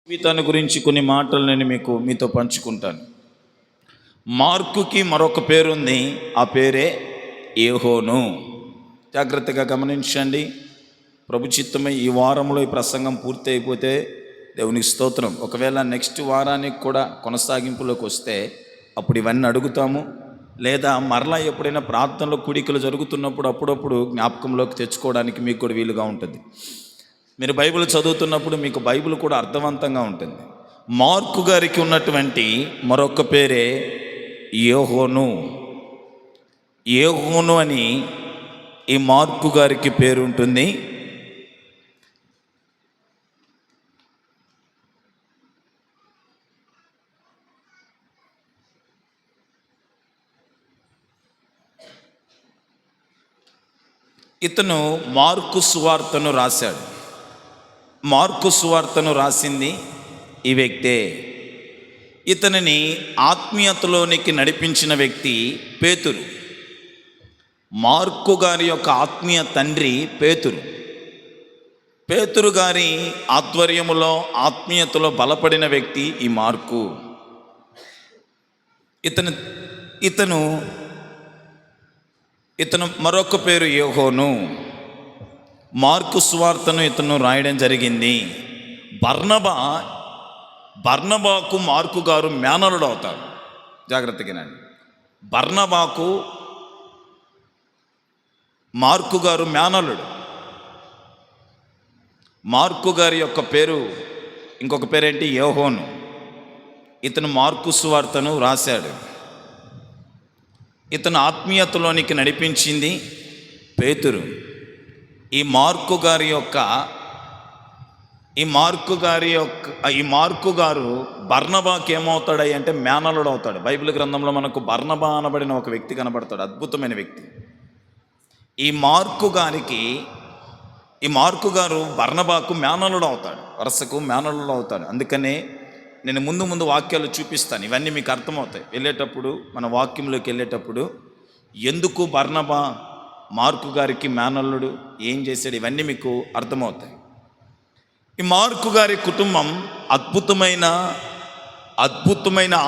జీవితాన్ని గురించి కొన్ని మాటలు నేను మీతో పంచుకుంటాను. మార్కుకి మరొక పేరుంది, ఆ పేరే యోహాను. జాగ్రత్తగా గమనించండి. ప్రభు చిత్తమై ఈ వారంలో ఈ ప్రసంగం పూర్తి అయిపోతే దేవునికి స్తోత్రం. ఒకవేళ నెక్స్ట్ వారానికి కూడా కొనసాగింపులోకి వస్తే అప్పుడు ఇవన్నీ అడుగుతాము, లేదా మరలా ఎప్పుడైనా ప్రార్థనలో కూడికలు జరుగుతున్నప్పుడు అప్పుడప్పుడు జ్ఞాపకంలోకి తెచ్చుకోవడానికి మీకు కూడా వీలుగా ఉంటుంది. మీరు బైబిల్ చదువుతున్నప్పుడు మీకు బైబిల్ కూడా అర్థవంతంగా ఉంటుంది. మార్కు గారికి ఉన్నటువంటి మరొక పేరే యోహాను. యోహాను అని ఈ మార్కు గారికి పేరు ఉంటుంది. ఇతను మార్కు సువార్తను రాశాడు. మార్కు సువార్తను రాసింది ఈ వ్యక్తే. ఇతనిని ఆత్మీయతలోనికి నడిపించిన వ్యక్తి పేతురు. మార్కు గారి యొక్క ఆత్మీయ తండ్రి పేతురు. పేతురు గారి ఆధ్వర్యములో ఆత్మీయతలో బలపడిన వ్యక్తి ఈ మార్కు. ఇతను మరొక పేరు యోహాను. మార్కు సువార్తను ఇతను రాయడం జరిగింది. బర్నబాకు మార్కు గారు మేనలుడు అవుతారు. జాగ్రత్తగానండి. బర్నబాకు మార్కు గారు మేనలుడు. మార్కు గారి యొక్క పేరు ఇంకొక పేరేంటి? యోహాను. ఇతను మార్కు సువార్తను రాశాడు. ఇతను ఆత్మీయతలోనికి నడిపించింది పేతురు. ఈ మార్కు గారు బర్నబాకి ఏమవుతాడు అంటే మేనలుడు అవుతాడు. బైబిల్ గ్రంథంలో మనకు బర్నబా అనబడిన ఒక వ్యక్తి కనబడతాడు, అద్భుతమైన వ్యక్తి. ఈ మార్కు గారు బర్నబాకు మేనలుడు అవుతాడు, వరుసకు మేనలుడు అవుతాడు. అందుకనే నేను ముందు వాక్యాలు చూపిస్తాను, ఇవన్నీ మీకు అర్థమవుతాయి. వెళ్ళేటప్పుడు మన వాక్యంలోకి వెళ్ళేటప్పుడు ఎందుకు బర్నబా మార్కు గారికి మేనల్లుడు, ఏం చేశాడు, ఇవన్నీ మీకు అర్థమవుతాయి. ఈ మార్కు గారి కుటుంబం అద్భుతమైన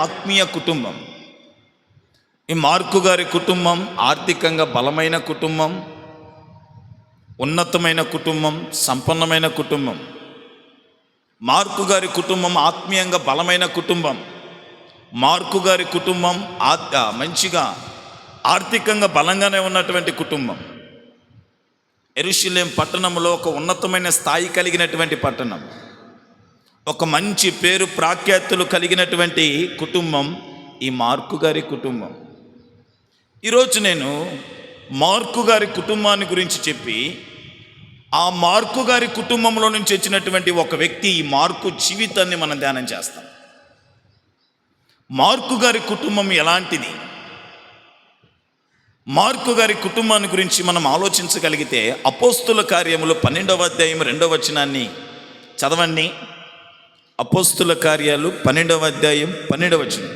ఆత్మీయ కుటుంబం. ఈ మార్కు గారి కుటుంబం ఆర్థికంగా బలమైన కుటుంబం, ఉన్నతమైన కుటుంబం, సంపన్నమైన కుటుంబం. మార్కు గారి కుటుంబం ఆత్మీయంగా బలమైన కుటుంబం. మార్కు గారి కుటుంబం మంచిగా ఆర్థికంగా బలంగానే ఉన్నటువంటి కుటుంబం. యెరూషలేం పట్టణంలో ఒక ఉన్నతమైన స్థాయి కలిగినటువంటి పట్టణం, ఒక మంచి పేరు ప్రాఖ్యాతులు కలిగినటువంటి కుటుంబం ఈ మార్కు గారి కుటుంబం. ఈరోజు నేను మార్కు గారి కుటుంబాన్ని గురించి చెప్పి, ఆ మార్కు గారి కుటుంబంలో నుంచి వచ్చినటువంటి ఒక వ్యక్తి, ఈ మార్కు జీవితాన్ని మనం ధ్యానం చేస్తాం. మార్కు గారి కుటుంబం ఎలాంటిది? మార్కు గారి కుటుంబాన్ని గురించి మనం ఆలోచించగలిగితే అపోస్తుల కార్యములు 12వ అధ్యాయం 2వ వచనాన్ని చదవండి. అపోస్తుల కార్యాలు 12వ అధ్యాయం 12వ వచనం.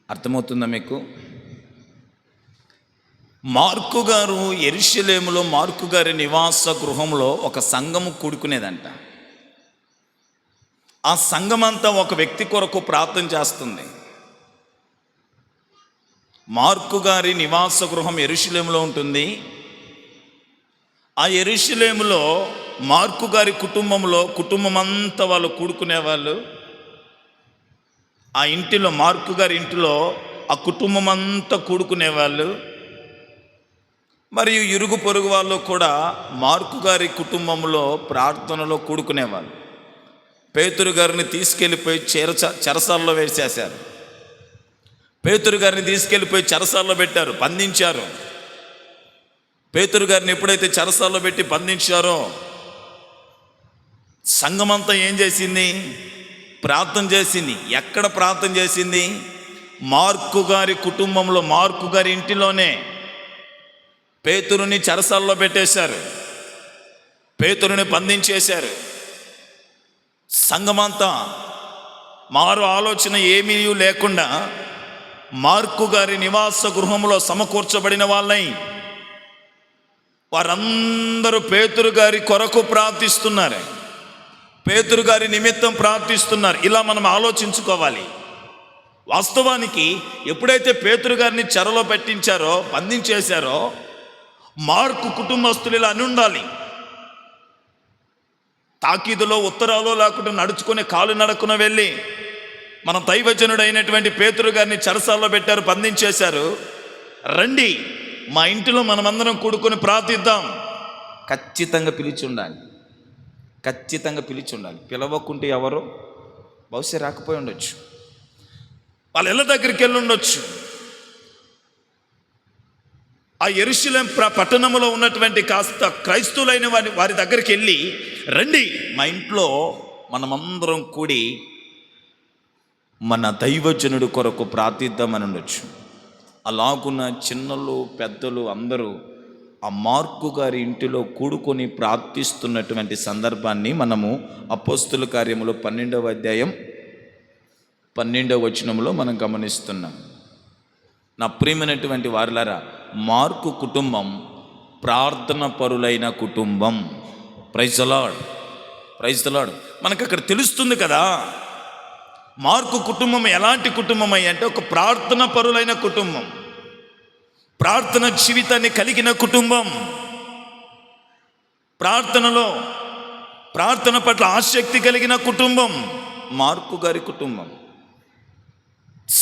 అర్థమవుతుందా మీకు? మార్కు గారు యెరూషలేములో మార్కు గారి నివాస గృహంలో ఒక సంఘము కూడుకునేదంట. ఆ సంఘమంతా ఒక వ్యక్తి కొరకు ప్రార్థన చేస్తుంది. మార్కు గారి నివాస గృహం యెరూషలేములో ఉంటుంది. ఆ యెరూషలేములో మార్కు గారి కుటుంబం అంతా వాళ్ళు కూడుకునేవాళ్ళు. ఆ ఇంటిలో, మార్కు గారి ఇంటిలో ఆ కుటుంబం అంతా కూడుకునేవాళ్ళు. మరియు ఇరుగు పొరుగు వాళ్ళు కూడా మార్కు గారి కుటుంబంలో ప్రార్థనలో కూడుకునేవాళ్ళు. పేతురు గారిని తీసుకెళ్ళిపోయి చెరసాలలో వేసేశారు. పేతురు గారిని తీసుకెళ్ళిపోయి చెరసాలలో పెట్టారు, బంధించారు. పేతురు గారిని ఎప్పుడైతే చెరసాలలో పెట్టి బంధించారో సంఘమంతా ఏం చేసింది? ప్రార్థన చేసింది. ఎక్కడ ప్రార్థన చేసింది? మార్కు గారి కుటుంబంలో, మార్కు గారి ఇంటిలోనే. పేతురుని చెరసాల్లో పెట్టేశారు, పేతురుని బంధించేశారు. సంఘమంతా మారు ఆలోచన ఏమీ లేకుండా మార్కు గారి నివాస గృహంలో సమకూర్చబడిన వాళ్ళై వారందరూ పేతురు గారి కొరకు ప్రార్థిస్తున్నారు, పేతురు గారి నిమిత్తం ప్రార్థిస్తున్నారు. ఇలా మనం ఆలోచించుకోవాలి. వాస్తవానికి ఎప్పుడైతే పేతురు గారిని చెరలో పెట్టించారో, బంధించేశారో, మార్కు కుటుంబస్తులు ఇలా అని ఉండాలి. తాకీదులో ఉత్తరాలో లేకుండా నడుచుకుని కాలు నడకున వెళ్ళి మన దైవజనుడు అయినటువంటి పేతురు గారిని చెరసాల్లో పెట్టారు, బంధించేశారు. రండి మా ఇంటిలో మనమందరం కూడుకొని ప్రార్థిద్దాం. ఖచ్చితంగా పిలిచి ఉండాలి, ఖచ్చితంగా పిలిచి ఉండాలి. పిలవకుంటే ఎవరు బహుశా రాకపోయి ఉండొచ్చు, వాళ్ళ ఇళ్ళ దగ్గరికి వెళ్ళి ఉండొచ్చు. ఆ యెరూషలేం పట్టణంలో ఉన్నటువంటి కాస్త క్రైస్తవులైన వారి దగ్గరికి వెళ్ళి, రండి మా ఇంట్లో మనమందరం కూడి మన దైవజనుడు కొరకు ప్రార్థిద్దామని ఉండొచ్చు. అలాగున్న చిన్నలు పెద్దలు అందరూ ఆ మార్కు గారి ఇంటిలో కూడుకొని ప్రార్థిస్తున్నటువంటి సందర్భాన్ని మనము అపోస్తుల కార్యములో 12వ అధ్యాయం 12వ వచనంలో మనం గమనిస్తున్నాం. నా ప్రియమైనటువంటి వారులారా, మార్కు కుటుంబం ప్రార్థన పరులైన కుటుంబం. Praise the Lord, praise the Lord. మనకు అక్కడ తెలుస్తుంది కదా మార్కు కుటుంబం ఎలాంటి కుటుంబం అంటే ఒక ప్రార్థన పరులైన కుటుంబం, ప్రార్థన జీవితాన్ని కలిగిన కుటుంబం, ప్రార్థన పట్ల ఆసక్తి కలిగిన కుటుంబం మార్కు గారి కుటుంబం.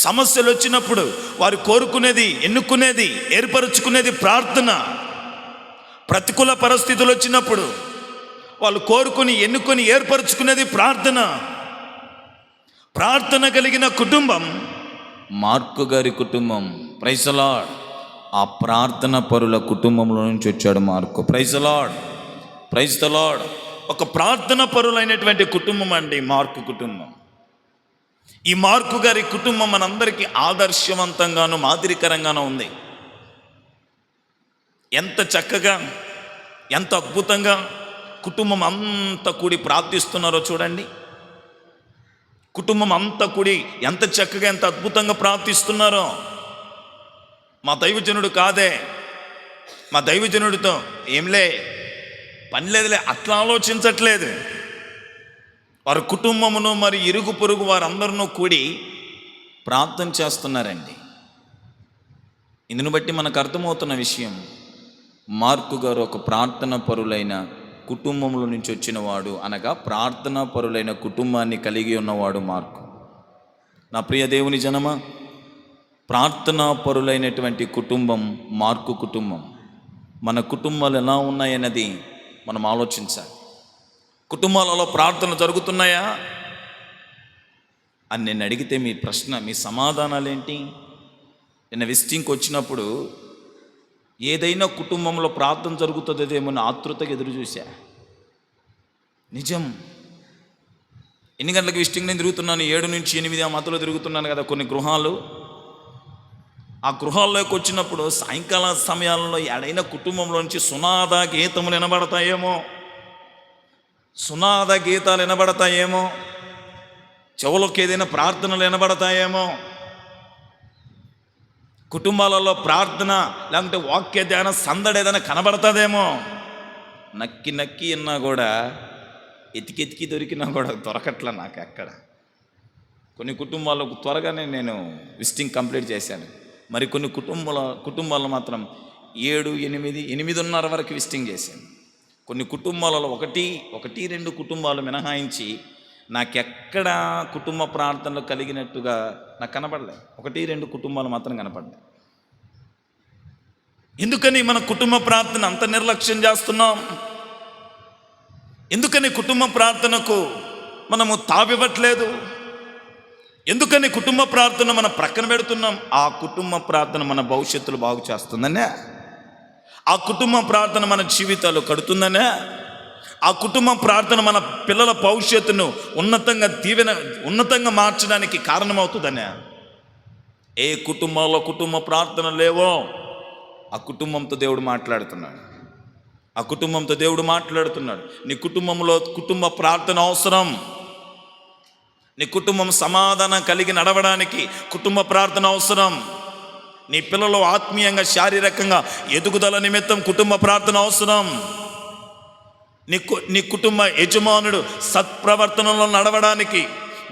సమస్యలు వచ్చినప్పుడు వారు కోరుకునేది, ఎన్నుకునేది, ఏర్పరచుకునేది ప్రార్థన. ప్రతికూల పరిస్థితులు వచ్చినప్పుడు వాళ్ళు కోరుకుని, ఎన్నుకొని, ఏర్పరచుకునేది ప్రార్థన. ప్రార్థన కలిగిన కుటుంబం మార్కు గారి కుటుంబం. Praise the Lord. ఆ ప్రార్థన పరుల కుటుంబంలో నుంచి వచ్చాడు Mark. Praise the Lord, praise the Lord. ఒక ప్రార్థన పరులైనటువంటి కుటుంబం అండి మార్కు కుటుంబం. ఈ మార్కు గారి కుటుంబం మనందరికీ ఆదర్శవంతంగాను మాదిరికరంగానూ ఉంది. ఎంత చక్కగా, ఎంత అద్భుతంగా కుటుంబం అంతా కూడి ప్రార్థిస్తున్నారో చూడండి. కుటుంబం అంతా కూడి ఎంత చక్కగా, ఎంత అద్భుతంగా ప్రార్థిస్తున్నారో. మా దైవజనుడు కాదే, మా దైవజనుడితో ఏంలే పని లేదులే అట్లా ఆలోచించట్లేదు. వారి కుటుంబమును మరి ఇరుగు పొరుగు వారందరూ కూడి ప్రార్థన చేస్తున్నారండి. ఇందును బట్టి మనకు అర్థమవుతున్న విషయం, మార్కు గారు ఒక ప్రార్థన పరులైన కుటుంబంలో నుంచి వచ్చినవాడు, అనగా ప్రార్థనా పరులైన కుటుంబాన్ని కలిగి ఉన్నవాడు మార్కు. నా ప్రియ దేవుని జనమా, ప్రార్థనా పరులైనటువంటి కుటుంబం మార్కు కుటుంబం. మన కుటుంబాలు ఎలా ఉన్నాయన్నది మనం ఆలోచించాలి. కుటుంబాలలో ప్రార్థన జరుగుతున్నాయా అని నేను అడిగితే మీ ప్రశ్న, మీ సమాధానాలు ఏంటి? నిన్న విజిటింగ్కి వచ్చినప్పుడు ఏదైనా కుటుంబంలో ప్రార్థన జరుగుతుందేమో అని ఆతృతగా ఎదురు చూశా. నిజం. ఎన్ని గంటలకు విజిటింగ్ నేను తిరుగుతున్నాను? 7 నుంచి 8 ఆ మధ్యలో తిరుగుతున్నాను కదా కొన్ని గృహాలు. ఆ గృహాల్లోకి వచ్చినప్పుడు సాయంకాల సమయాల్లో ఏడైనా కుటుంబంలో నుంచి సునాద గీతములు వినబడతాయేమో, సునాద గీతాలు వినబడతాయేమో, చెవులకు ఏదైనా ప్రార్థనలు వినబడతాయేమో, కుటుంబాలలో ప్రార్థన లేకుంటే వాక్య ధ్యాన సందడి ఏదైనా కనబడుతుందేమో. నక్కి నక్కి అన్నా కూడా, ఎతికెతికి దొరికినా కూడా దొరకట్లా నాకు ఎక్కడ. కొన్ని కుటుంబాలకు త్వరగానే నేను విజిటింగ్ కంప్లీట్ చేశాను. మరి కొన్ని కుటుంబాల్లో మాత్రం 7, 8, 8:30 వరకు విజిటింగ్ చేశాను. కొన్ని కుటుంబాలలో 1-2 కుటుంబాలు మినహాయించి నాకెక్కడ కుటుంబ ప్రార్థనలు కలిగినట్టుగా నాకు కనపడలేదు. 1-2 కుటుంబాలు మాత్రం కనపడ్డాయి. ఎందుకని మన కుటుంబ ప్రార్థన అంత నిర్లక్ష్యం చేస్తున్నాం? ఎందుకని కుటుంబ ప్రార్థనకు మనము తావివ్వట్లేదు? ఎందుకని కుటుంబ ప్రార్థన మనం ప్రక్కన పెడుతున్నాం? ఆ కుటుంబ ప్రార్థన మన భవిష్యత్తులు బాగు చేస్తుందనే, ఆ కుటుంబ ప్రార్థన మన జీవితాలు కడుతుందనే, ఆ కుటుంబ ప్రార్థన మన పిల్లల భవిష్యత్తును ఉన్నతంగా మార్చడానికి కారణమవుతుందనే. ఏ కుటుంబంలో కుటుంబ ప్రార్థన లేవో ఆ కుటుంబంతో దేవుడు మాట్లాడుతున్నాడు. ఆ కుటుంబంతో దేవుడు మాట్లాడుతున్నాడు. నీ కుటుంబంలో కుటుంబ ప్రార్థన అవసరం. నీ కుటుంబం సమాధానం కలిగి నడవడానికి కుటుంబ ప్రార్థన అవసరం. నీ పిల్లలు ఆత్మీయంగా శారీరకంగా ఎదుగుదల నిమిత్తం కుటుంబ ప్రార్థన అవసరం. నీ కుటుంబ యజమానుడు సత్ప్రవర్తనలో నడవడానికి,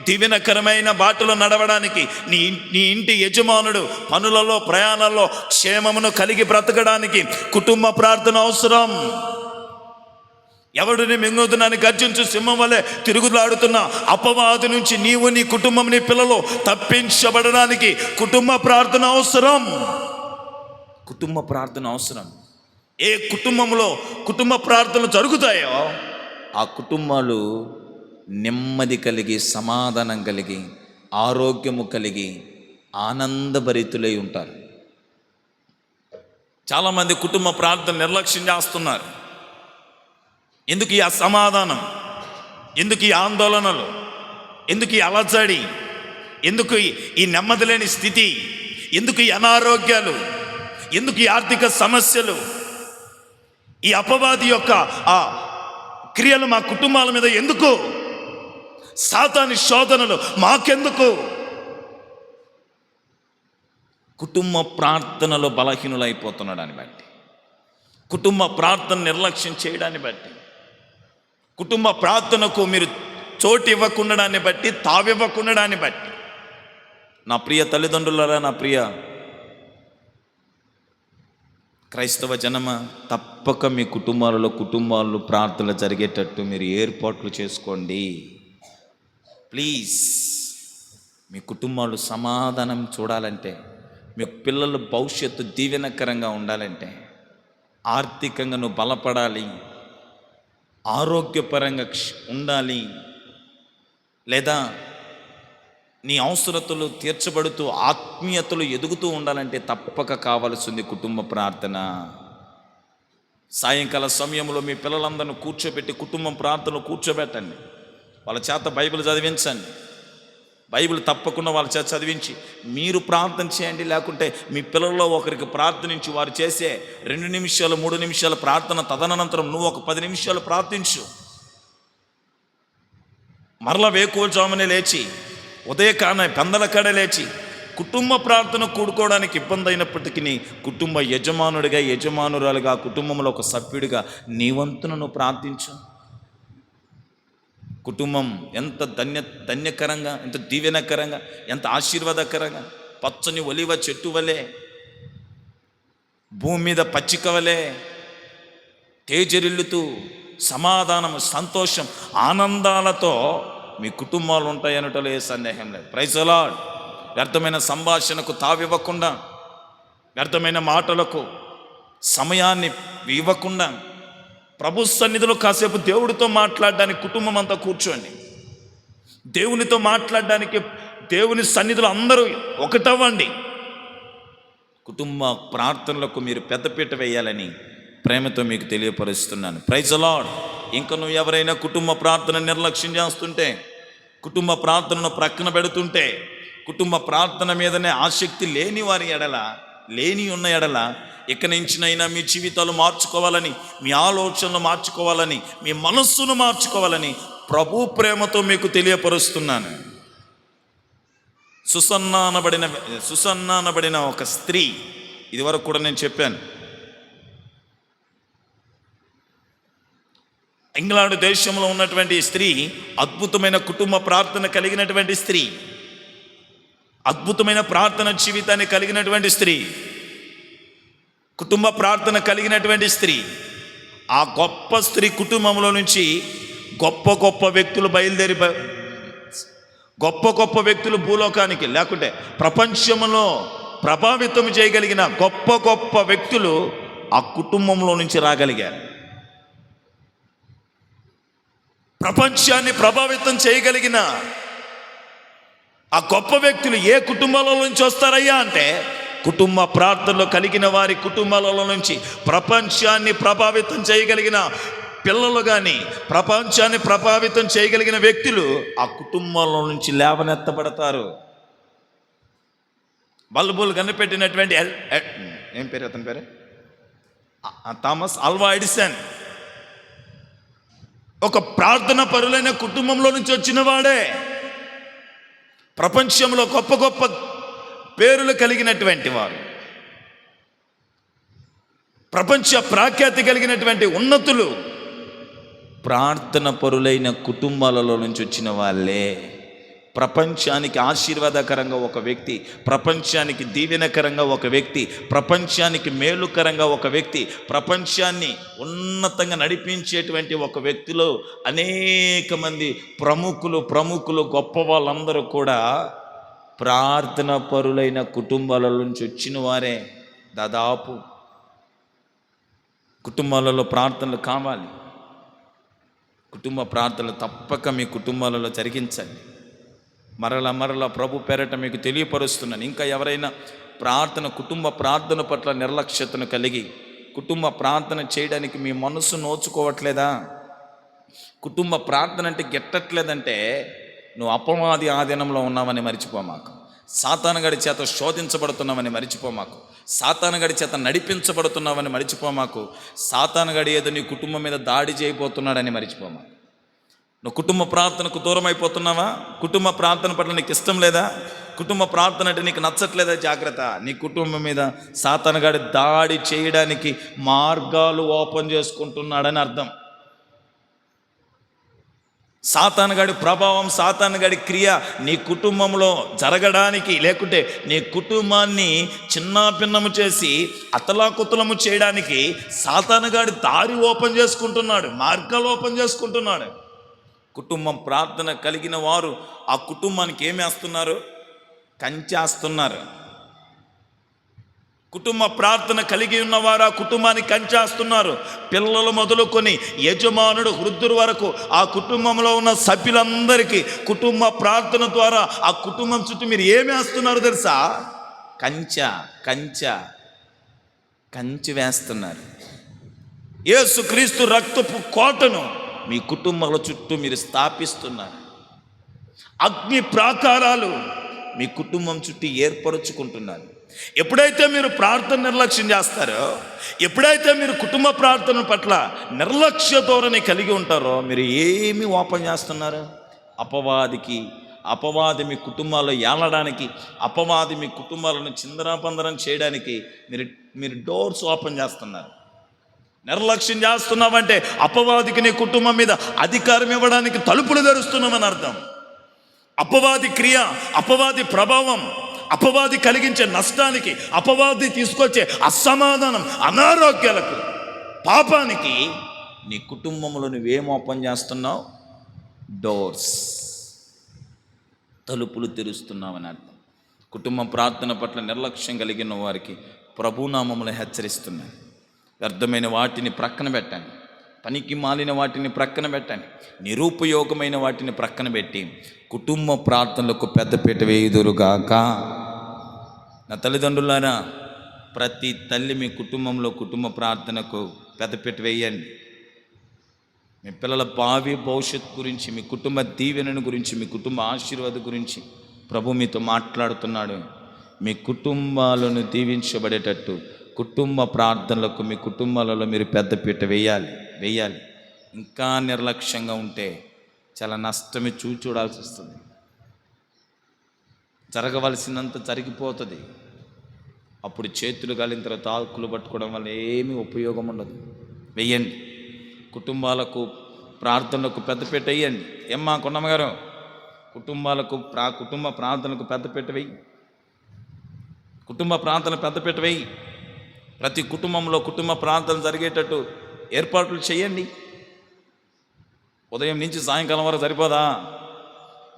దీవెనకరమైన బాటలో నడవడానికి, నీ ఇంటి యజమానుడు పనులలో ప్రయాణాల్లో క్షేమమును కలిగి బ్రతకడానికి కుటుంబ ప్రార్థన అవసరం. ఎవడిని మింగుతున్నాని గర్జించు సింహం వలె తిరుగులాడుతున్న అపవాది నుంచి నీవు, నీ కుటుంబం, నీ పిల్లలు తప్పించబడడానికి కుటుంబ ప్రార్థన అవసరం. కుటుంబ ప్రార్థన అవసరం. ఏ కుటుంబంలో కుటుంబ ప్రార్థనలు జరుగుతాయో ఆ కుటుంబాలు నెమ్మది కలిగి, సమాధానం కలిగి, ఆరోగ్యము కలిగి, ఆనందభరితులై ఉంటారు. చాలామంది కుటుంబ ప్రార్థన నిర్లక్ష్యం చేస్తున్నారు. ఎందుకు ఈ అసమాధానం? ఎందుకు ఈ ఆందోళనలు? ఎందుకు ఈ అలజడి? ఎందుకు ఈ నెమ్మది లేని స్థితి? ఎందుకు ఈ అనారోగ్యాలు? ఎందుకు ఈ ఆర్థిక సమస్యలు? ఈ అపవాది యొక్క ఆ క్రియలు మా కుటుంబాల మీద ఎందుకు? సాతాని శోధనలు మాకెందుకు? కుటుంబ ప్రార్థనలో బలహీనులైపోతున్నాడని బట్టి, కుటుంబ ప్రార్థన నిర్లక్ష్యం చేయడాన్ని బట్టి, కుటుంబ ప్రార్థనకు మీరు చోటు ఇవ్వకుండాన్ని బట్టి, తావివ్వకుండాన్ని బట్టి, నా ప్రియ తల్లిదండ్రులారా, నా ప్రియ క్రైస్తవ జనమ, తప్పక మీ కుటుంబాలు ప్రార్థనలు జరిగేటట్టు మీరు ఏర్పాట్లు చేసుకోండి. ప్లీజ్. మీ కుటుంబాలు సమాధానం చూడాలంటే, మీ పిల్లల భవిష్యత్తు దీవెనకరంగా ఉండాలంటే, ఆర్థికంగా నువ్వు బలపడాలి, ఆరోగ్యపరంగా ఉండాలి, లేదా నీ అవసరతలు తీర్చబడుతూ ఆత్మీయతలు ఎదుగుతూ ఉండాలంటే తప్పక కావాల్సింది కుటుంబ ప్రార్థన. సాయంకాల సమయంలో మీ పిల్లలందరినీ కూర్చోబెట్టి కుటుంబం ప్రార్థనలు కూర్చోబెట్టండి. వాళ్ళ చేత బైబిల్ చదివించండి. బైబిల్ తప్పకుండా వాళ్ళ చేత చదివించి మీరు ప్రార్థన చేయండి. లేకుంటే మీ పిల్లల్లో ఒకరికి ప్రార్థనించి వారు చేసే 2 నిమిషాలు 3 నిమిషాల ప్రార్థన తదనంతరం నువ్వు ఒక 10 నిమిషాలు ప్రార్థించు. మరల వేకువజామునే లేచి, ఉదయకాన పెందల కాడ లేచి కుటుంబ ప్రార్థన కూడుకోవడానికి ఇబ్బంది అయినప్పటికీ కుటుంబ యజమానుడిగా, యజమానురాలుగా, కుటుంబంలో ఒక సభ్యుడిగా నీ వంతున నువ్వు ప్రార్థించు. కుటుంబం ఎంత ధన్యకరంగా, ఎంత దీవెనకరంగా, ఎంత ఆశీర్వాదకరంగా, పచ్చని ఒలివ చెట్టు వలె, భూమి మీద పచ్చిక వలె తేజరిల్లుతూ సమాధానం, సంతోషం, ఆనందాలతో మీ కుటుంబాలు ఉంటాయనటలో ఏ సందేహం లేదు. Praise the Lord. వ్యర్థమైన సంభాషణకు తావివ్వకుండా, వ్యర్థమైన మాటలకు సమయాన్ని ఇవ్వకుండా, ప్రభు సన్నిధిలో కాసేపు దేవుడితో మాట్లాడడానికి కుటుంబం అంతా కూర్చోండి. దేవునితో మాట్లాడడానికి దేవుని సన్నిధిలో అందరూ ఒకటవ్వండి. కుటుంబ ప్రార్థనలకు మీరు పెద్దపీట వేయాలని ప్రేమతో మీకు తెలియపరుస్తున్నాను. Praise the Lord. ఇంకా నువ్వు ఎవరైనా కుటుంబ ప్రార్థన నిర్లక్ష్యం చేస్తుంటే, కుటుంబ ప్రార్థనను ప్రక్కన పెడుతుంటే, కుటుంబ ప్రార్థన మీదనే ఆసక్తి లేని వారి ఉన్న ఎడల ఇక నుంచినైనా మీ జీవితాలు మార్చుకోవాలని, మీ ఆలోచనలు మార్చుకోవాలని, మీ మనస్సును మార్చుకోవాలని ప్రభు ప్రేమతో మీకు తెలియపరుస్తున్నాను. సుసన్నానబడిన ఒక స్త్రీ, ఇదివరకు కూడా నేను చెప్పాను, ఇంగ్లాండ్ దేశంలో ఉన్నటువంటి స్త్రీ అద్భుతమైన కుటుంబ ప్రార్థన కలిగినటువంటి స్త్రీ, అద్భుతమైన ప్రార్థన జీవితాన్ని కలిగినటువంటి స్త్రీ, కుటుంబ ప్రార్థన కలిగినటువంటి స్త్రీ. ఆ గొప్ప స్త్రీ కుటుంబంలో నుంచి గొప్ప వ్యక్తులు గొప్ప వ్యక్తులు భూలోకానికి, లేకుంటే ప్రపంచంలో ప్రభావితం చేయగలిగిన గొప్ప వ్యక్తులు ఆ కుటుంబంలో నుంచి రాగలిగారు. ప్రపంచాన్ని ప్రభావితం చేయగలిగిన ఆ గొప్ప వ్యక్తులు ఏ కుటుంబాల నుంచి వస్తారయ్యా అంటే, కుటుంబ ప్రార్థనలో కలిగిన వారి కుటుంబాలలో నుంచి ప్రపంచాన్ని ప్రభావితం చేయగలిగిన పిల్లలు కానీ ప్రపంచాన్ని ప్రభావితం చేయగలిగిన వ్యక్తులు ఆ కుటుంబంలో నుంచి లేవనెత్తబడతారు. బల్బులు కనిపెట్టినటువంటి ఏం పేరు అతని పేరు, థామస్ ఆల్వా ఎడిసన్ ఒక ప్రార్థన పరులైన కుటుంబంలో నుంచి వచ్చిన వాడే. ప్రపంచంలో గొప్ప గొప్ప పేర్లు కలిగినటువంటి వారు, ప్రపంచ ప్రఖ్యాతి కలిగినటువంటి ఉన్నతులు ప్రార్థన పరులైన కుటుంబాలలో నుంచి వచ్చిన వాళ్ళే. ప్రపంచానికి ఆశీర్వాదకరంగా ఒక వ్యక్తి, ప్రపంచానికి దీవెనకరంగా ఒక వ్యక్తి, ప్రపంచానికి మేలుకరంగా ఒక వ్యక్తి, ప్రపంచాన్ని ఉన్నతంగా నడిపించేటువంటి ఒక వ్యక్తిలో అనేక మంది ప్రముఖులు గొప్ప వాళ్ళందరూ కూడా ప్రార్థన పరులైన కుటుంబాల నుంచి వచ్చిన వారే. దాదాపు కుటుంబాలలో ప్రార్థనలు కావాలి. కుటుంబ ప్రార్థనలు తప్పక మీ కుటుంబాలలో జరిగించండి. మరలా ప్రభు పేరట మీకు తెలియపరుస్తున్నాను. ఇంకా ఎవరైనా కుటుంబ ప్రార్థన పట్ల నిర్లక్ష్యతను కలిగి కుటుంబ ప్రార్థన చేయడానికి మీ మనసు నోచుకోవట్లేదా? కుటుంబ ప్రార్థన అంటే గిట్టట్లేదంటే నువ్వు అపవాది ఆధీనంలో ఉన్నావని మర్చిపోమాకు. సాతానుగాడి చేత శోధించబడుతున్నావని మర్చిపోమాకు. సాతానుగాడి చేత నడిపించబడుతున్నావని మర్చిపోమాకు. సాతానుగాడి ఏదో నీ కుటుంబం మీద దాడి చేయబోతున్నాడని మర్చిపోమాకు. నువ్వు కుటుంబ ప్రార్థనకు దూరం అయిపోతున్నావా? కుటుంబ ప్రార్థన పట్ల నీకు ఇష్టం లేదా? కుటుంబ ప్రార్థన అంటే నీకు నచ్చట్లేదా? జాగ్రత్త. నీ కుటుంబం మీద సాతానుగాడి దాడి చేయడానికి మార్గాలు ఓపెన్ చేసుకుంటున్నాడని అర్థం. సాతానుగాడి ప్రభావం, సాతానుగాడి క్రియ నీ కుటుంబంలో జరగడానికి, లేకుంటే నీ కుటుంబాన్ని చిన్నాభిన్నము చేసి అతలాకుతలము చేయడానికి సాతానుగాడి దారి ఓపెన్ చేసుకుంటున్నాడు, మార్గాలు ఓపెన్ చేసుకుంటున్నాడు. కుటుంబం ప్రార్థన కలిగిన వారు ఆ కుటుంబానికి ఏమేస్తున్నారు? కంచేస్తున్నారు. కుటుంబ ప్రార్థన కలిగి ఉన్నవారు ఆ కుటుంబాన్ని కంచేస్తున్నారు. పిల్లలు మొదలుకొని యజమానుడు వృద్ధుల వరకు ఆ కుటుంబంలో ఉన్న సభ్యులందరికీ కుటుంబ ప్రార్థన ద్వారా ఆ కుటుంబం చుట్టూ మీరు ఏమేస్తున్నారు తెలుసా? కంచె వేస్తున్నారు. యేసుక్రీస్తు రక్తపు కోటను మీ కుటుంబాల చుట్టూ మీరు స్థాపిస్తున్నారు. అగ్ని ప్రాకారాలు మీ కుటుంబం చుట్టూ ఏర్పరుచుకుంటున్నారు. ఎప్పుడైతే మీరు ప్రార్థన నిర్లక్ష్యం చేస్తారో, ఎప్పుడైతే మీరు కుటుంబ ప్రార్థన పట్ల నిర్లక్ష్య ధోరణి కలిగి ఉంటారో, మీరు ఏమి ఓపెన్ చేస్తున్నారు? అపవాది మీ కుటుంబాల్లో ఏలడానికి, అపవాది మీ కుటుంబాలను చిందరాపందరం చేయడానికి మీరు డోర్స్ ఓపెన్ చేస్తున్నారు. నిర్లక్ష్యం చేస్తున్నావంటే అపవాదికి నీ కుటుంబం మీద అధికారం ఇవ్వడానికి తలుపులు తెరుస్తున్నామని అర్థం. అపవాది క్రియ, అపవాది ప్రభావం, అపవాది కలిగించే నష్టానికి, అపవాది తీసుకొచ్చే అసమాధానం, అనారోగ్యాలకు, పాపానికి నీ కుటుంబంలో నువ్వేం ఓపెన్ చేస్తున్నావు? డోర్స్, తలుపులు తెరుస్తున్నావని అర్థం. కుటుంబ ప్రార్థన పట్ల నిర్లక్ష్యం కలిగిన వారికి ప్రభునామములు హెచ్చరిస్తున్నాను. వ్యర్థమైన వాటిని ప్రక్కన పెట్టండి, పనికి మాలిన వాటిని ప్రక్కన పెట్టండి, నిరుపయోగమైన వాటిని ప్రక్కన పెట్టి కుటుంబ ప్రార్థనలకు పెద్దపీట వేయుదురుగాక. నా తల్లిదండ్రులారా, ప్రతి తల్లి మీ కుటుంబంలో కుటుంబ ప్రార్థనకు పెద్దపీట వేయండి. మీ పిల్లల భావి భవిష్యత్తు గురించి, మీ కుటుంబ దీవెనను గురించి, మీ కుటుంబ ఆశీర్వాదం గురించి ప్రభు మీతో మాట్లాడుతున్నాడు. మీ కుటుంబాలను దీవించబడేటట్టు కుటుంబ ప్రార్థనలకు మీ కుటుంబాలలో మీరు పెద్దపీట వేయాలి. ఇంకా నిర్లక్ష్యంగా ఉంటే చాలా నష్టమే చూడాల్సి వస్తుంది. జరగవలసినంత జరిగిపోతుంది. అప్పుడు చేతులు కాలిన తర్వాత ఆకులు పట్టుకోవడం వల్ల ఏమీ ఉపయోగం ఉండదు. వెయ్యండి. కుటుంబాలకు ప్రార్థనలకు పెద్దపీట వేయండి. ఏమ్మా కొండమ్మగారు, కుటుంబ ప్రార్థనలకు పెద్దపీట వేయి. కుటుంబ ప్రార్థన పెద్దపీట వేయి. ప్రతి కుటుంబంలో కుటుంబ ప్రార్థన జరిగేటట్టు ఏర్పాట్లు చేయండి. ఉదయం నుంచి సాయంకాలం వరకు సరిపోదా?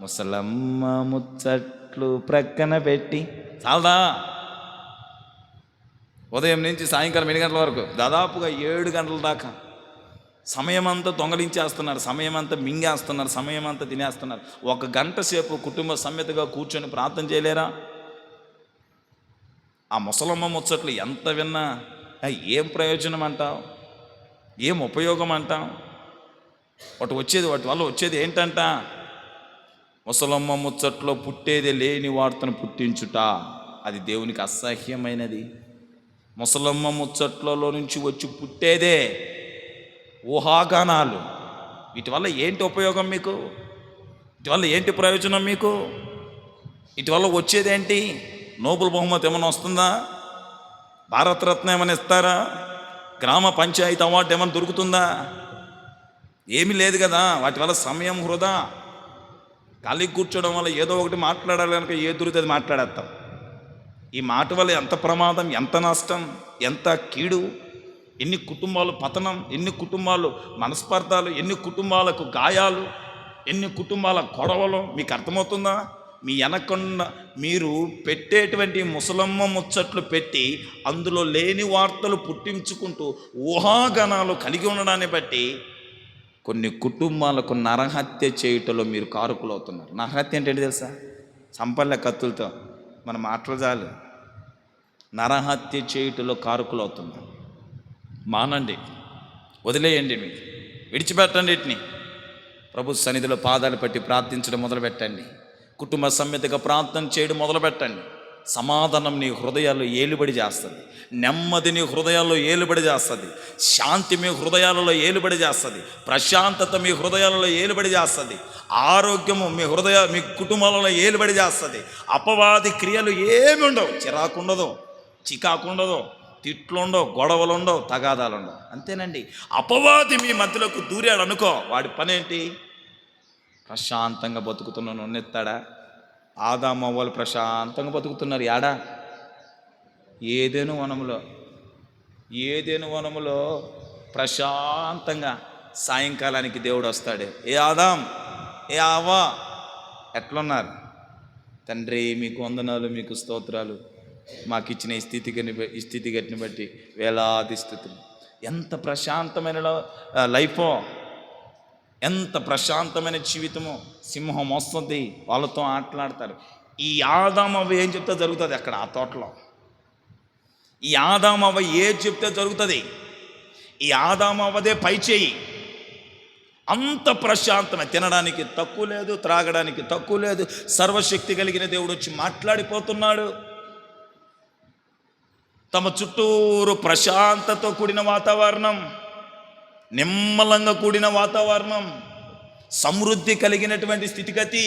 ముసలమ్మ ముచ్చట్లు ప్రక్కన పెట్టి చాలదా? ఉదయం నుంచి సాయంకాలం 8 గంటల వరకు, దాదాపుగా 7 గంటల దాకా సమయం అంతా దొంగలించేస్తున్నారు, సమయం అంతా మింగేస్తున్నారు, సమయం అంతా తినేస్తున్నారు. 1 గంట సేపు కుటుంబ సమ్మెతగా కూర్చొని ప్రార్థన చేయలేరా? ఆ ముసలమ్మ ముచ్చట్లు ఎంత విన్నా ఏం ప్రయోజనం అంటావు? ఏం ఉపయోగం అంటావు? వాటి వల్ల వచ్చేది ఏంటంట? ముసలమ్మ ముచ్చట్లో పుట్టేదే లేని వార్తను పుట్టించుట, అది దేవునికి అసహ్యమైనది. ముసలమ్మ ముచ్చట్లలో నుంచి వచ్చి పుట్టేదే ఊహాగానాలు. వీటి వల్ల ఏంటి ఉపయోగం మీకు? వీటి వల్ల ఏంటి ప్రయోజనం మీకు? వీటి వల్ల వచ్చేదేంటి? నోబెల్ బహుమతి ఏమైనా వస్తుందా? భారతరత్న ఏమైనా ఇస్తారా? గ్రామ పంచాయతీ అవార్డు ఏమైనా దొరుకుతుందా? ఏమీ లేదు కదా. వాటి వల్ల సమయం వృధా. ఖాళీ కూర్చోవడం వల్ల ఏదో ఒకటి మాట్లాడాలి కనుక ఏ దొరికితే మాట్లాడేస్తాం. ఈ మాట వల్ల ఎంత ప్రమాదం, ఎంత నష్టం, ఎంత కీడు, ఎన్ని కుటుంబాలు పతనం, ఎన్ని కుటుంబాలు మనస్పర్ధాలు, ఎన్ని కుటుంబాలకు గాయాలు, ఎన్ని కుటుంబాల గొడవలు. మీకు అర్థమవుతుందా? మీ వెనకుండా మీరు పెట్టేటువంటి ముసలమ్మ ముచ్చట్లు పెట్టి అందులో లేని వార్తలు పుట్టించుకుంటూ ఊహాగానాలు కలిగి ఉండడాన్ని బట్టి కొన్ని కుటుంబాలకు నరహత్య చేయుటలో మీరు కారకులు అవుతున్నారు. నరహత్య అంటే ఏంటి తెలుసా? చంపల్లే కత్తులతో, మన మాటలు చాలు. నరహత్య చేయుటలో కారకులు అవుతున్నారు. మానండి, వదిలేయండి, మీరు విడిచిపెట్టండి. వీటిని ప్రభు సన్నిధిలో పాదాలు పట్టి ప్రార్థించడం మొదలుపెట్టండి. కుటుంబ సమేతగా ప్రార్థన చేయడం మొదలుపెట్టండి. సమాధానం నీ హృదయాల్లో ఏలుబడి చేస్తుంది. నెమ్మది నీ హృదయాల్లో ఏలుబడి చేస్తుంది. శాంతి మీ హృదయాలలో ఏలుబడి చేస్తుంది. ప్రశాంతత మీ హృదయాలలో ఏలుబడి చేస్తుంది. ఆరోగ్యము మీ కుటుంబాలలో ఏలుబడి చేస్తుంది. అపవాది క్రియలు ఏమి ఉండవు. చిరాకు ఉండదు, చికాకు ఉండదు, తిట్లుండవు, గొడవలుండవు, తగాదాలుండవు. అంతేనండి. అపవాది మీ మధ్యలోకి దూరాడు అనుకో, వాడి పని ఏంటి? ప్రశాంతంగా బతుకుతున్నాను ఉన్నెత్తాడా? ఆదాము అవ్వలు ప్రశాంతంగా బతుకుతున్నారు. యాడా? ఏదేను వనములో ప్రశాంతంగా సాయంకాలానికి దేవుడు వస్తాడు. ఏ ఆదాం, ఏ అవ్వ, ఎట్లున్నారు? తండ్రి మీకు వందనాలు, మీకు స్తోత్రాలు, మాకు ఇచ్చిన ఈ స్థితిగతిని బట్టి వేలాది స్థుతులు. ఎంత ప్రశాంతమైన లైఫో, ఎంత ప్రశాంతమైన జీవితమో. సింహం వస్తుంది, వాళ్ళతో ఆటలాడతారు. ఈ ఆదామవ్వ ఏం చెప్తే జరుగుతుంది అక్కడ ఆ తోటలో. ఈ ఆదామవ్వ ఏం చెప్తే జరుగుతుంది. ఈ ఆదామవ్వదే పై చేయి. అంత ప్రశాంతమే. తినడానికి తక్కువ లేదు, త్రాగడానికి తక్కువ లేదు. సర్వశక్తి కలిగిన దేవుడు వచ్చి మాట్లాడిపోతున్నాడు. తమ చుట్టూరు ప్రశాంతతో కూడిన వాతావరణం, నిమ్మలంగా కూడిన వాతావరణం, సమృద్ధి కలిగినటువంటి స్థితిగతి.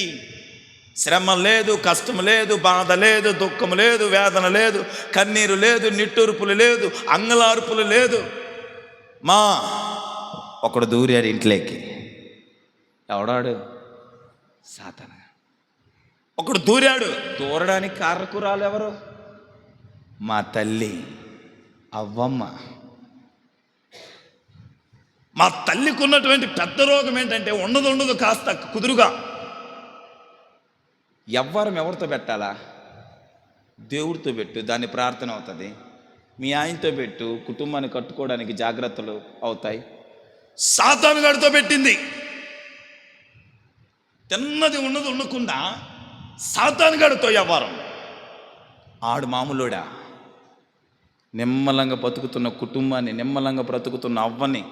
శ్రమ లేదు, కష్టం లేదు, బాధ లేదు, దుఃఖం లేదు, వేదన లేదు, కన్నీరు లేదు, నిట్టూర్పులు లేదు, అంగలార్పులు లేదు. ఒకడు దూరాడు ఇంట్లోకి. ఎవడాడు? సాతాను. ఒకడు దూరాడు. దూరడానికి కారకురాలు ఎవరు? మా తల్లి అవ్వమ్మ. మా తల్లికి ఉన్నటువంటి పెద్ద రోగం ఏంటంటే ఉండదు కాస్త కుదురుగా. ఎవరితో పెట్టాలా? దేవుడితో పెట్టు, దాని ప్రార్థన అవుతుంది. మీ ఆయనతో పెట్టు, కుటుంబాన్ని కట్టుకోవడానికి జాగ్రత్తలు అవుతాయి. సాతాను గాడితో పెట్టింది. తిన్నది ఉన్నది ఉండకుండా సాతాను గాడితో వ్యవహారం. ఆడు మామూలుడా? నిమ్మలంగా బ్రతుకుతున్న కుటుంబాన్ని, నిమ్మలంగా బ్రతుకుతున్న అవ్వని,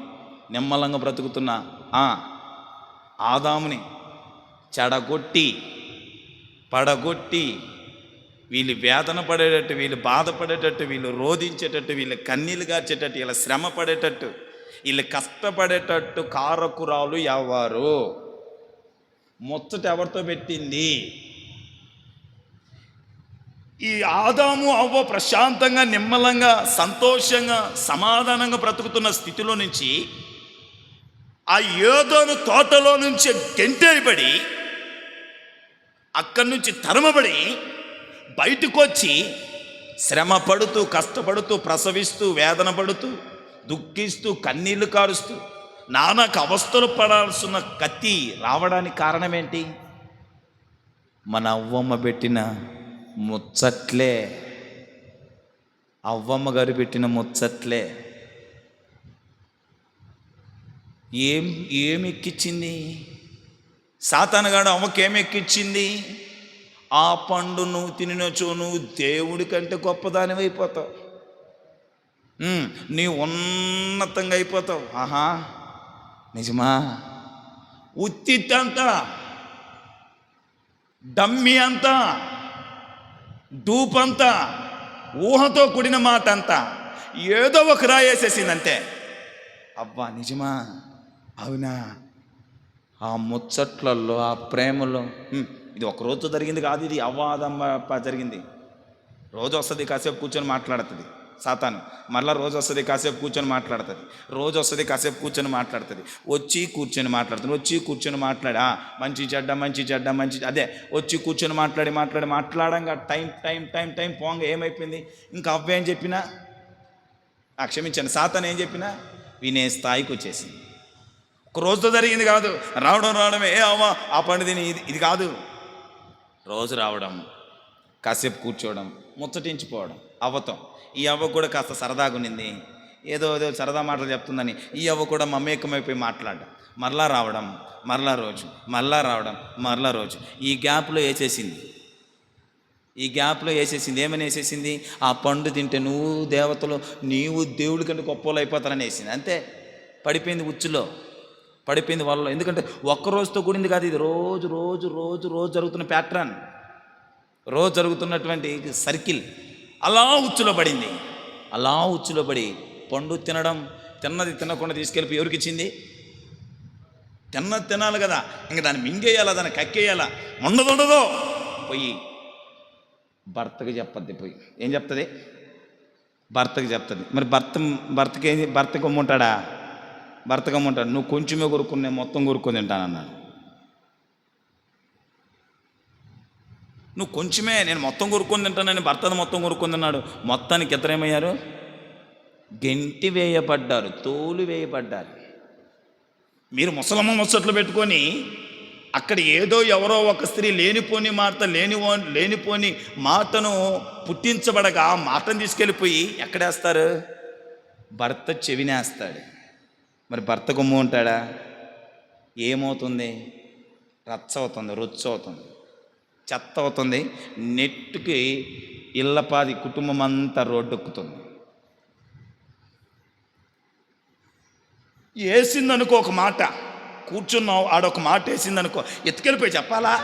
నిమ్మలంగా బ్రతుకుతున్న ఆదాముని చెడగొట్టి పడగొట్టి, వీళ్ళు వేదన పడేటట్టు, వీళ్ళు బాధపడేటట్టు, వీళ్ళు రోధించేటట్టు, వీళ్ళు కన్నీళ్ళు గార్చేటట్టు, వీళ్ళ శ్రమ పడేటట్టు, వీళ్ళు కష్టపడేటట్టు కారకురాలు ఎవరు? ముచ్చట ఎవరితో పెట్టింది? ఈ ఆదాము అవ్వ ప్రశాంతంగా, నిమ్మలంగా, సంతోషంగా, సమాధానంగా బ్రతుకుతున్న స్థితిలో నుంచి ఆ ఏదోను తోటలో నుంచి గెంటేయబడి, అక్కడి నుంచి తరమబడి బయటకు వచ్చి శ్రమ పడుతూ, కష్టపడుతూ, ప్రసవిస్తూ, వేదన పడుతూ, దుఃఖిస్తూ, కన్నీళ్లు కారుస్తూ, నానాకు అవస్థలు పడాల్సిన కత్తి రావడానికి కారణం ఏంటి? మన అవ్వమ్మ పెట్టిన ముచ్చట్లే. అవ్వమ్మ గారు పెట్టిన ముచ్చట్లే. ఏం ఎక్కించింది? సాతానుగాడు అవ్వకి ఏం ఎక్కించింది? ఆ పండు నువ్వు తినచో నువ్వు దేవుడి కంటే గొప్పదానివి అయిపోతావు, నీ ఉన్నతంగా అయిపోతావు. ఆహా, నిజమా? ఉత్తిత్తంతా, డమ్మి అంతా, డూపంతా, ఊహతో కూడిన మాట అంతా ఏదో ఒక రాయేసేసింది అంతే. అబ్బా నిజమా, అవునా, ఆ ముచ్చట్లలో, ఆ ప్రేమలో ఇది ఒక రోజు జరిగింది కాదు, ఇది అవ్వాదమ్మ జరిగింది. రోజు వస్తుంది కాసేపు కూర్చొని మాట్లాడుతుంది సాతాను, మళ్ళీ రోజు వస్తుంది కాసేపు కూర్చొని మాట్లాడుతుంది, రోజు వస్తుంది కాసేపు కూర్చొని మాట్లాడుతుంది, వచ్చి కూర్చొని మాట్లాడుతుంది, వచ్చి కూర్చొని మాట్లాడి మంచి చెడ్డ మంచి చెడ్డ మంచి అదే వచ్చి కూర్చొని మాట్లాడంగా టైం పోంగ ఏమైపోయింది, ఇంకా అవ్వేం చెప్పినా క్షమించండి, సాతాను ఏం చెప్పినా వినే స్థాయికి వచ్చేసింది. ఒక రోజుతో జరిగింది కాదు, రావడమే అవ్వ ఆ పండుదిని ఇది కాదు, రోజు రావడం, కాసేపు కూర్చోవడం, ముచ్చటించిపోవడం అవ్వతో. ఈ అవ్వ కూడా కాస్త సరదాగా ఉన్నింది, ఏదో సరదా మాటలు చెప్తుందని ఈ అవ్వ కూడా మమేకమైపోయి మాట్లాడడం, మరలా రావడం, మరలా రోజు, మరలా రావడం, మరలా రోజు. ఈ గ్యాప్లో వేసేసింది ఏమని వేసేసింది, ఆ పండు తింటే నువ్వు దేవతలు, నీవు దేవుడి కంటే గొప్పలు అయిపోతారని వేసింది అంతే. పడిపోయింది ఉచ్చులో, పడిపోయింది వాళ్ళలో. ఎందుకంటే ఒక్కరోజుతో కూడింది కాదు, ఇది రోజు జరుగుతున్న ప్యాటర్న్, రోజు జరుగుతున్నటువంటి సర్కిల్. అలా ఉచ్చులో పడింది. అలా ఉచ్చులో పడి పండు తిన్నది తినకుండా తీసుకెళ్ళిపోయి ఎవరికి ఇచ్చింది? తినాలి కదా, ఇంక దాన్ని మింగేయాలా, దాన్ని కక్కేయాలా, ఉండదో పోయి భర్తకి చెప్పద్ది. పోయి ఏం చెప్తుంది? భర్తకి చెప్తుంది. మరి భర్తకి అమ్ముంటాడా? భర్తకి అమ్ముంటాడు. నువ్వు కొంచెమే కొరుక్కుని నేను మొత్తం కొరుక్కొని తింటానన్నాడు. నువ్వు కొంచెమే, నేను మొత్తం కొరుక్కొని తింటానని భర్తను మొత్తం కొరుక్కొని తిన్నాడు. మొత్తానికి ఇద్దరేమయ్యారు? గెంటి వేయబడ్డారు, తోలు వేయబడ్డారు. మీరు ముసలమ్మ ముచ్చట్లు పెట్టుకొని అక్కడ ఎవరో ఒక స్త్రీ లేనిపోని మాటను పుట్టించబడగా ఆ మాటను తీసుకెళ్ళిపోయి ఎక్కడేస్తారు? భర్త చెవినేస్తాడు. మరి భర్త గుమ్ము ఉంటాడా? ఏమవుతుంది? రచ్చ అవుతుంది, రొచ్చు అవుతుంది, చెత్త అవుతుంది, నెట్టుకి ఇళ్ళపాది కుటుంబం అంతా రోడ్డెక్కుతుంది. వేసిందనుకో ఒక మాట, కూర్చున్నావు ఆడొక మాట వేసిందనుకో, ఎత్తుకెళ్ళిపోయి చెప్పాలా?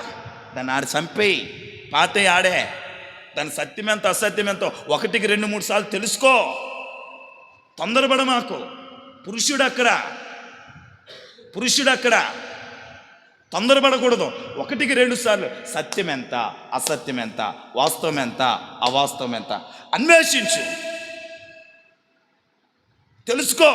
దాన్ని ఆడ చంపేయి, పాతే ఆడే. దాని సత్యమెంతో అసత్యమెంతో 1కి 2 3 సార్లు తెలుసుకో. తొందరపడ మాకు. పురుషుడు అక్కడ తొందరపడకూడదు. 1కి 2 సార్లు సత్యం ఎంత, అసత్యం ఎంత, వాస్తవం ఎంత, అవాస్తవం ఎంత అన్వేషించు, తెలుసుకో.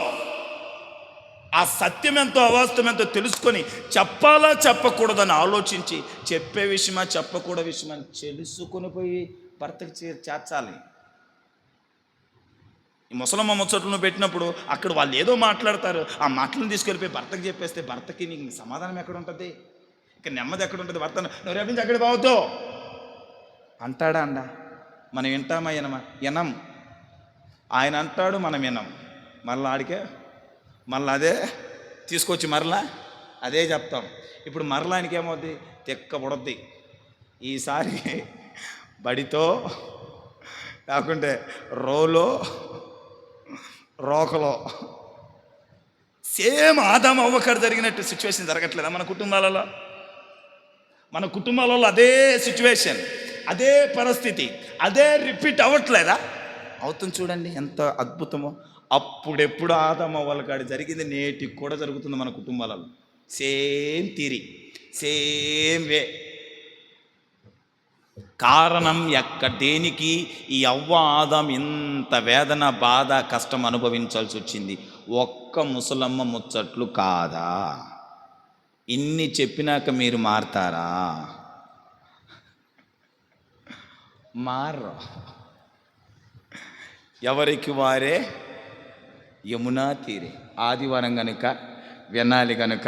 ఆ సత్యం ఎంతో అవాస్తవం ఎంతో తెలుసుకొని చెప్పాలా చెప్పకూడదని ఆలోచించి చెప్పే విషయమా చెప్పకూడదు విషయమా తెలుసుకొని పోయి భర్తకి చేర్చాలి. ఈ ముసలమ్మ ముచ్చట్లను పెట్టినప్పుడు అక్కడ వాళ్ళు ఏదో మాట్లాడతారు, ఆ మాటలను తీసుకెళ్ళిపోయి భర్తకి చెప్పేస్తే భర్తకి నీకు సమాధానం ఎక్కడ ఉంటుంది? ఇక నెమ్మది ఎక్కడ ఉంటుంది? భర్త నువ్వు రేపు నుంచి అక్కడ పోవద్దు అంటాడా? మనం వింటామా? వినం. ఆయన అంటాడు, మనం వినం. మరలా ఆడికే మళ్ళీ అదే తీసుకొచ్చి మరలా అదే చెప్తాం. ఇప్పుడు మరలా ఆయనకి ఏమవుద్ది? తెక్క పడద్ది. ఈసారి బడితో లేకుంటే రోకలో సేమ్ ఆదాము అవ్వకాడు జరిగినట్టు సిచ్యువేషన్ జరగట్లేదా మన కుటుంబాలలో? అదే సిచ్యువేషన్, అదే పరిస్థితి, అదే రిపీట్ అవ్వట్లేదా? అవుతుంది. చూడండి ఎంత అద్భుతమో. అప్పుడెప్పుడు ఆదాము అవ్వకాడు జరిగింది నేటికి కూడా జరుగుతుంది మన కుటుంబాలలో. Same theory, same way. కారణం దేనికి ఈ అవ్వ ఆదాం ఇంత వేదన, బాధ, కష్టం అనుభవించాల్సి వచ్చింది? ఒక్క ముసలమ్మ ముచ్చట్లు కాదా? ఇన్ని చెప్పినాక మీరు మారతారా? మారరు. ఎవరికి వారే యమునా తీరే. ఆదివారం కనుక వినాలి, కనుక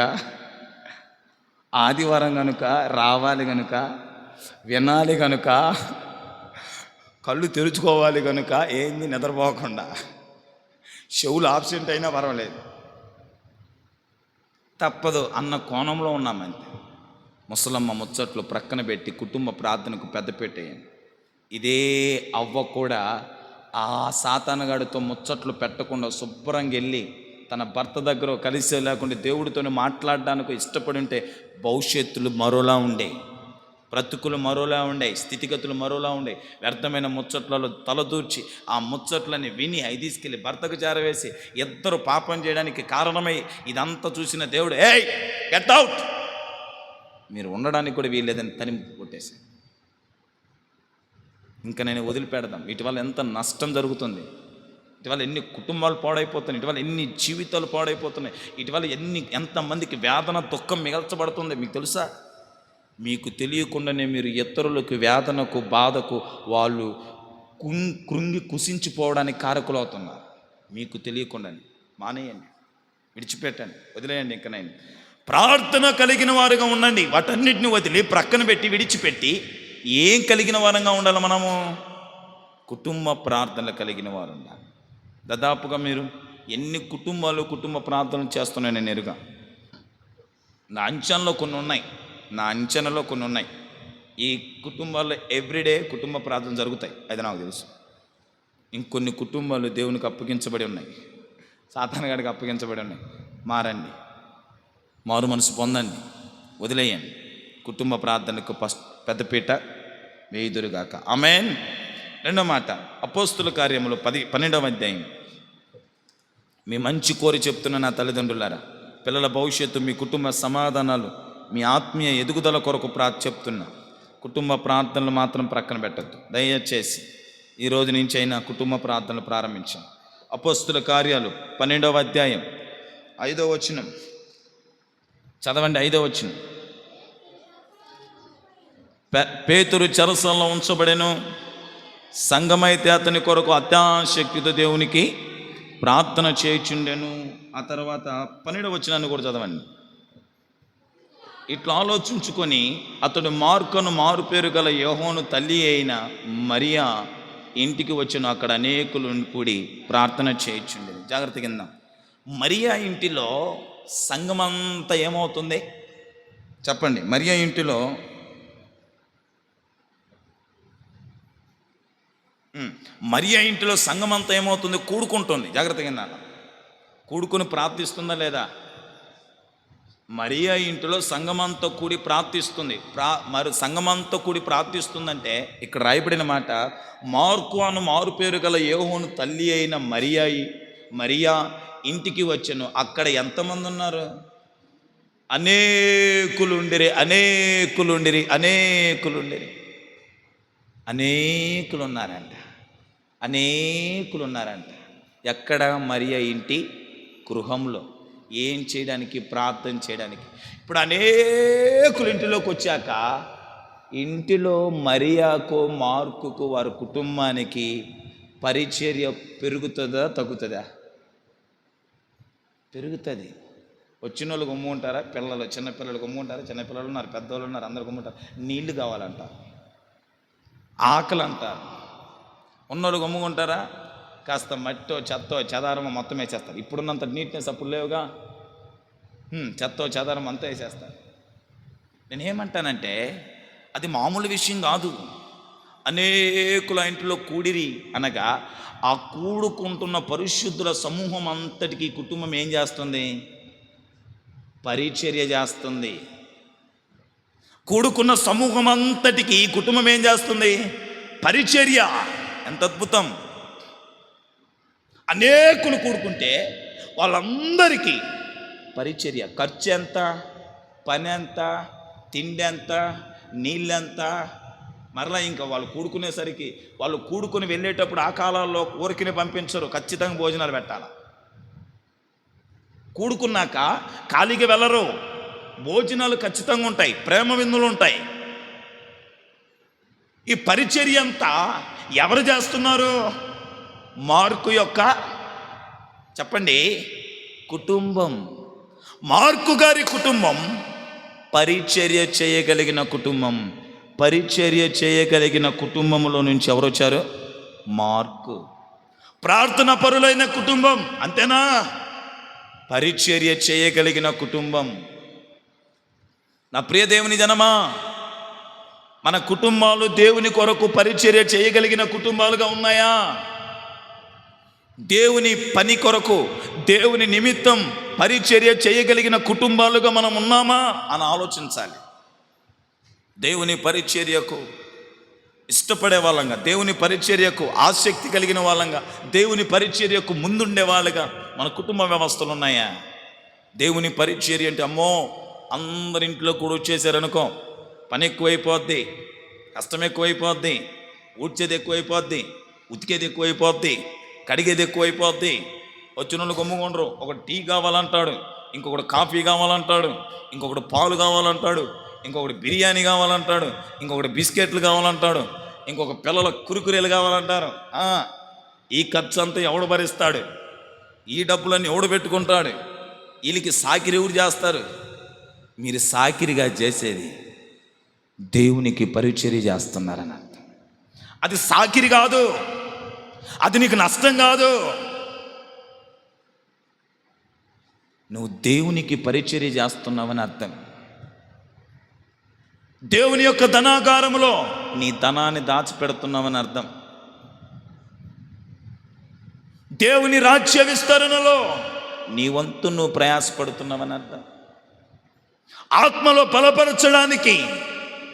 ఆదివారం కనుక రావాలి, కనుక వినాలి, కనుక కళ్ళు తెరుచుకోవాలి, కనుక ఏంది నిద్రపోకుండా చెవులు ఆబ్సెంట్ అయినా పర్వాలేదు, తప్పదు అన్న కోణంలో ఉన్నామంతే. ముసలమ్మ ముచ్చట్లు ప్రక్కన పెట్టి కుటుంబ ప్రార్థనకు పెద్దపెట్టేయండి. ఇదే అవ్వ కూడా ఆ సాతానుగాడితో ముచ్చట్లు పెట్టకుండా శుభ్రంగా వెళ్ళి తన భర్త దగ్గర కలిసే లేకుండా దేవుడితో మాట్లాడడానికి ఇష్టపడి ఉంటే భవిష్యత్తులు మరోలా ఉండే, బ్రతుకులు మరోలా ఉండే, స్థితిగతులు మరోలా ఉండే. వ్యర్థమైన ముచ్చట్లలో తలదూర్చి ఆ ముచ్చట్లని విని అవి తీసుకెళ్ళి భర్తకు చేరవేసి ఇద్దరు పాపం చేయడానికి కారణమై ఇదంతా చూసిన దేవుడు, ఏయ్ గెట్ అవుట్, మీరు ఉండడానికి కూడా వీల్లేదని తరిమి కొట్టేసి ఇంకా నేను వదిలిపెడదాం. వీటి వల్ల ఎంత నష్టం జరుగుతుంది, ఇటీవల ఎన్ని కుటుంబాలు పాడైపోతున్నాయి, ఇటీవల ఎన్ని జీవితాలు పాడైపోతున్నాయి, ఇటీవల ఎంతమందికి వేదన దుఃఖం మిగల్చబడుతుంది మీకు తెలుసా? మీకు తెలియకుండానే మీరు ఇతరులకు వేదనకు బాధకు వాళ్ళు కృంగి కుసించిపోవడానికి కారకులు అవుతున్నారు. మీకు తెలియకుండానే మానేయండి, విడిచిపెట్టండి, వదిలేయండి. ఇంకా నేను ప్రార్థన కలిగిన వారుగా ఉండండి. వాటన్నిటిని వదిలి ప్రక్కన పెట్టి విడిచిపెట్టి ఏం కలిగిన వారంగా ఉండాలి మనము? కుటుంబ ప్రార్థనలు కలిగిన వారు ఉండాలి. దాదాపుగా మీరు ఎన్ని కుటుంబాలు కుటుంబ ప్రార్థనలు చేస్తున్నాయి నేను ఎరుగా. నా అంచనలో కొన్ని ఉన్నాయి. ఈ కుటుంబాల్లో ఎవ్రీడే కుటుంబ ప్రార్థన జరుగుతాయి, అది నాకు తెలుసు. ఇంకొన్ని కుటుంబాలు దేవునికి అప్పగించబడి ఉన్నాయి, సాతాను గారికి అప్పగించబడి ఉన్నాయి. మారండి, మారు మనసు పొందండి, వదిలేయండి. కుటుంబ ప్రార్థనకు పెద్దపీట వేయుదురుగాక. ఆమేన్. రెండో మాట, అపోస్తుల కార్యములు 12వ అధ్యాయం. మీ మంచి కోరి చెప్తున్న నా తల్లిదండ్రులారా, పిల్లల భవిష్యత్తు, మీ కుటుంబ సమాధానాలు, మీ ఆత్మీయ ఎదుగుదల కొరకు చెప్తున్నా. కుటుంబ ప్రార్థనలు మాత్రం ప్రక్కన పెట్టద్దు దయచేసి. ఈ రోజు నుంచి అయినా కుటుంబ ప్రార్థనలు ప్రారంభించాం. అపోస్తుల కార్యాలు 12వ అధ్యాయం 5వ వచనం చదవండి. 5వ వచనం, పేతురు చెరసాలలో ఉంచబడెను, సంఘమైతే అతని కొరకు అత్యాశక్తితో దేవునికి ప్రార్థన చేయుచుండెను. ఆ తర్వాత 12వ వచనాన్ని కూడా చదవండి. ఇట్లా ఆలోచించుకొని అతడు మార్కును మారు పేరు గల యోహోను తల్లి అయిన మరియా ఇంటికి వచ్చాను. అక్కడ అనేకులు కూడి ప్రార్థన చేయుచుండెను. జాగ్రత్త కింద, మరియా ఇంటిలో సంఘమంతా ఏమవుతుంది చెప్పండి? మరియా ఇంటిలో సంఘమంతా ఏమవుతుంది? కూడుకుంటుంది. జాగ్రత్త కింద, కూడుకుని ప్రార్థిస్తుందా లేదా? మరియా ఇంటిలో సంఘమంతా కూడి ప్రార్థిస్తుంది. మరి సంఘమంతా కూడి ప్రార్థిస్తుందంటే ఇక్కడ రాయబడిన మాట, మార్కు అను మారు పేరు గల యోహోను తల్లి అయిన మరియా ఇంటికి వచ్చాను. అక్కడ ఎంతమంది ఉన్నారు? అనేకులుండిరి. అనేకులున్నారంట. ఎక్కడ? మరియా ఇంటి గృహంలో. ఏం చేయడానికి? ప్రార్థన చేయడానికి. ఇప్పుడు అనేకులు ఇంటిలోకి వచ్చాక ఇంటిలో మరియాకు మార్కుకు వారి కుటుంబానికి పరిచర్య పెరుగుతుందా తగ్గుతుందా? పెరుగుతుంది. వచ్చిన వాళ్ళు గమ్ముంటారా? పిల్లలు, చిన్నపిల్లలు గమ్ముంటారా? చిన్నపిల్లలు ఉన్నారు, పెద్దవాళ్ళు ఉన్నారు, అందరు గమ్ముంటారు. నీళ్లు కావాలంట, ఆకలి అంటారు. ఉన్నోళ్ళు గమ్ముకుంటారా? కాస్త మట్టో చెత్తో చెదారమో మొత్తం వేసేస్తారు. ఇప్పుడున్నంత నీట్నెస్ అప్పుడు లేవుగా. చెత్తో చెదారం అంతా వేసేస్తారు. నేనేమంటానంటే అది మామూలు విషయం కాదు. అనేకుల ఇంట్లో కూడిరి అనగా ఆ కూడుకుంటున్న పరిశుద్ధుల సమూహం అంతటికి కుటుంబం ఏం చేస్తుంది? పరిచర్య చేస్తుంది. కూడుకున్న సమూహం అంతటికి కుటుంబం ఏం చేస్తుంది? పరిచర్య. ఎంత అద్భుతం! అనేకులు కూడుకుంటే వాళ్ళందరికీ పరిచర్య. ఖర్చు ఎంత? పని ఎంత? తిండి ఎంత? నీళ్ళెంత? మరలా ఇంకా వాళ్ళు కూడుకునేసరికి, వాళ్ళు కూడుకుని వెళ్ళేటప్పుడు ఆ కాలాల్లో ఊరికిని పంపించరు, ఖచ్చితంగా భోజనాలు పెట్టాలి. కూడుకున్నాక ఖాళీగా వెళ్ళరు, భోజనాలు ఖచ్చితంగా ఉంటాయి, ప్రేమ విందులు ఉంటాయి. ఈ పరిచర్య అంతా ఎవరు చేస్తున్నారు? మార్కు యొక్క చెప్పండి కుటుంబం. మార్కు గారి కుటుంబం పరిచర్య చేయగలిగిన కుటుంబం. పరిచర్య చేయగలిగిన కుటుంబంలో నుంచి ఎవరు వచ్చారు? మార్కు. ప్రార్థన పరులైన కుటుంబం, అంతేనా? పరిచర్య చేయగలిగిన కుటుంబం. నా ప్రియ దేవుని జనమా, మన కుటుంబాలు దేవుని కొరకు పరిచర్య చేయగలిగిన కుటుంబాలుగా ఉన్నాయా? దేవుని పని కొరకు, దేవుని నిమిత్తం పరిచర్య చేయగలిగిన కుటుంబాలుగా మనం ఉన్నామా అని ఆలోచించాలి. దేవుని పరిచర్యకు ఇష్టపడే వాళ్ళంగా, దేవుని పరిచర్యకు ఆసక్తి కలిగిన వాళ్ళంగా, దేవుని పరిచర్యకు ముందుండే వాళ్ళుగా మన కుటుంబ వ్యవస్థలు ఉన్నాయా? దేవుని పరిచర్య అంటే అమ్మో అందరింట్లో కూడా వచ్చేసారనుకో, పని ఎక్కువైపోద్ది, కష్టం ఎక్కువైపోద్ది, ఊడ్చేది ఎక్కువైపోద్ది, ఉతికేది ఎక్కువైపోద్ది, కడిగేది ఎక్కువైపోద్ది. వచ్చిన వాళ్ళు కొమ్ముకుండరు. ఒకటి టీ కావాలంటాడు, ఇంకొకటి కాఫీ కావాలంటాడు, ఇంకొకటి పాలు కావాలంటాడు, ఇంకొకటి బిర్యానీ కావాలంటాడు, ఇంకొకటి బిస్కెట్లు కావాలంటాడు, ఇంకొక పిల్లల కురుకురేలు కావాలంటారు. ఈ ఖర్చు అంతా ఎవడు భరిస్తాడు? ఈ డబ్బులన్నీ ఎవడు పెట్టుకుంటాడు? వీళ్ళకి సాకిరి ఎవరు చేస్తారు? మీరు సాకిరిగా చేసేది దేవునికి పరిచర్య చేస్తున్నారని అర్థం. అది సాకిరి కాదు, అది నీకు నష్టం కాదు. నువ్వు దేవునికి పరిచర్య చేస్తున్నావని అర్థం. దేవుని యొక్క ధనాగారములో నీ ధనాన్ని దాచిపెడుతున్నావని అర్థం. దేవుని రాజ్య విస్తరణలో నీ వంతు నువ్వు ప్రయాసపడుతున్నావని అర్థం. ఆత్మలో బలపరచడానికి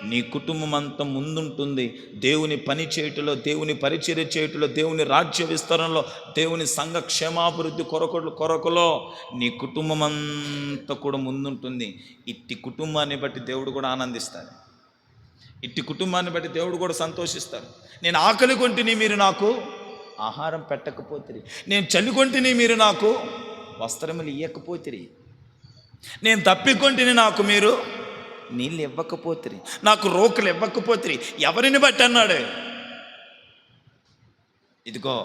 నీ కుటుంబం అంతా ముందుంటుంది. దేవుని పని చేయుటలో, దేవుని పరిచర్య చేయుటలో, దేవుని రాజ్య విస్తరణలో, దేవుని సంఘ క్షేమాభివృద్ధి కొరకులో నీ కుటుంబం అంతా కూడా ముందుంటుంది. ఇట్టి కుటుంబాన్ని బట్టి దేవుడు కూడా ఆనందిస్తాడు. ఇట్టి కుటుంబాన్ని బట్టి దేవుడు కూడా సంతోషిస్తాడు. నేను ఆకలి కొంటిని, మీరు నాకు ఆహారం పెట్టకపోతిరి. నేను చలి కొంటిని, మీరు నాకు వస్త్రములు ఇవ్వకపోతిరి. నేను తప్పికొంటిని, నాకు మీరు నీళ్ళు ఇవ్వకపోతిరి. నాకు రోకలు ఇవ్వకపోతిరి. ఎవరిని బట్టి అన్నాడు? ఇదిగో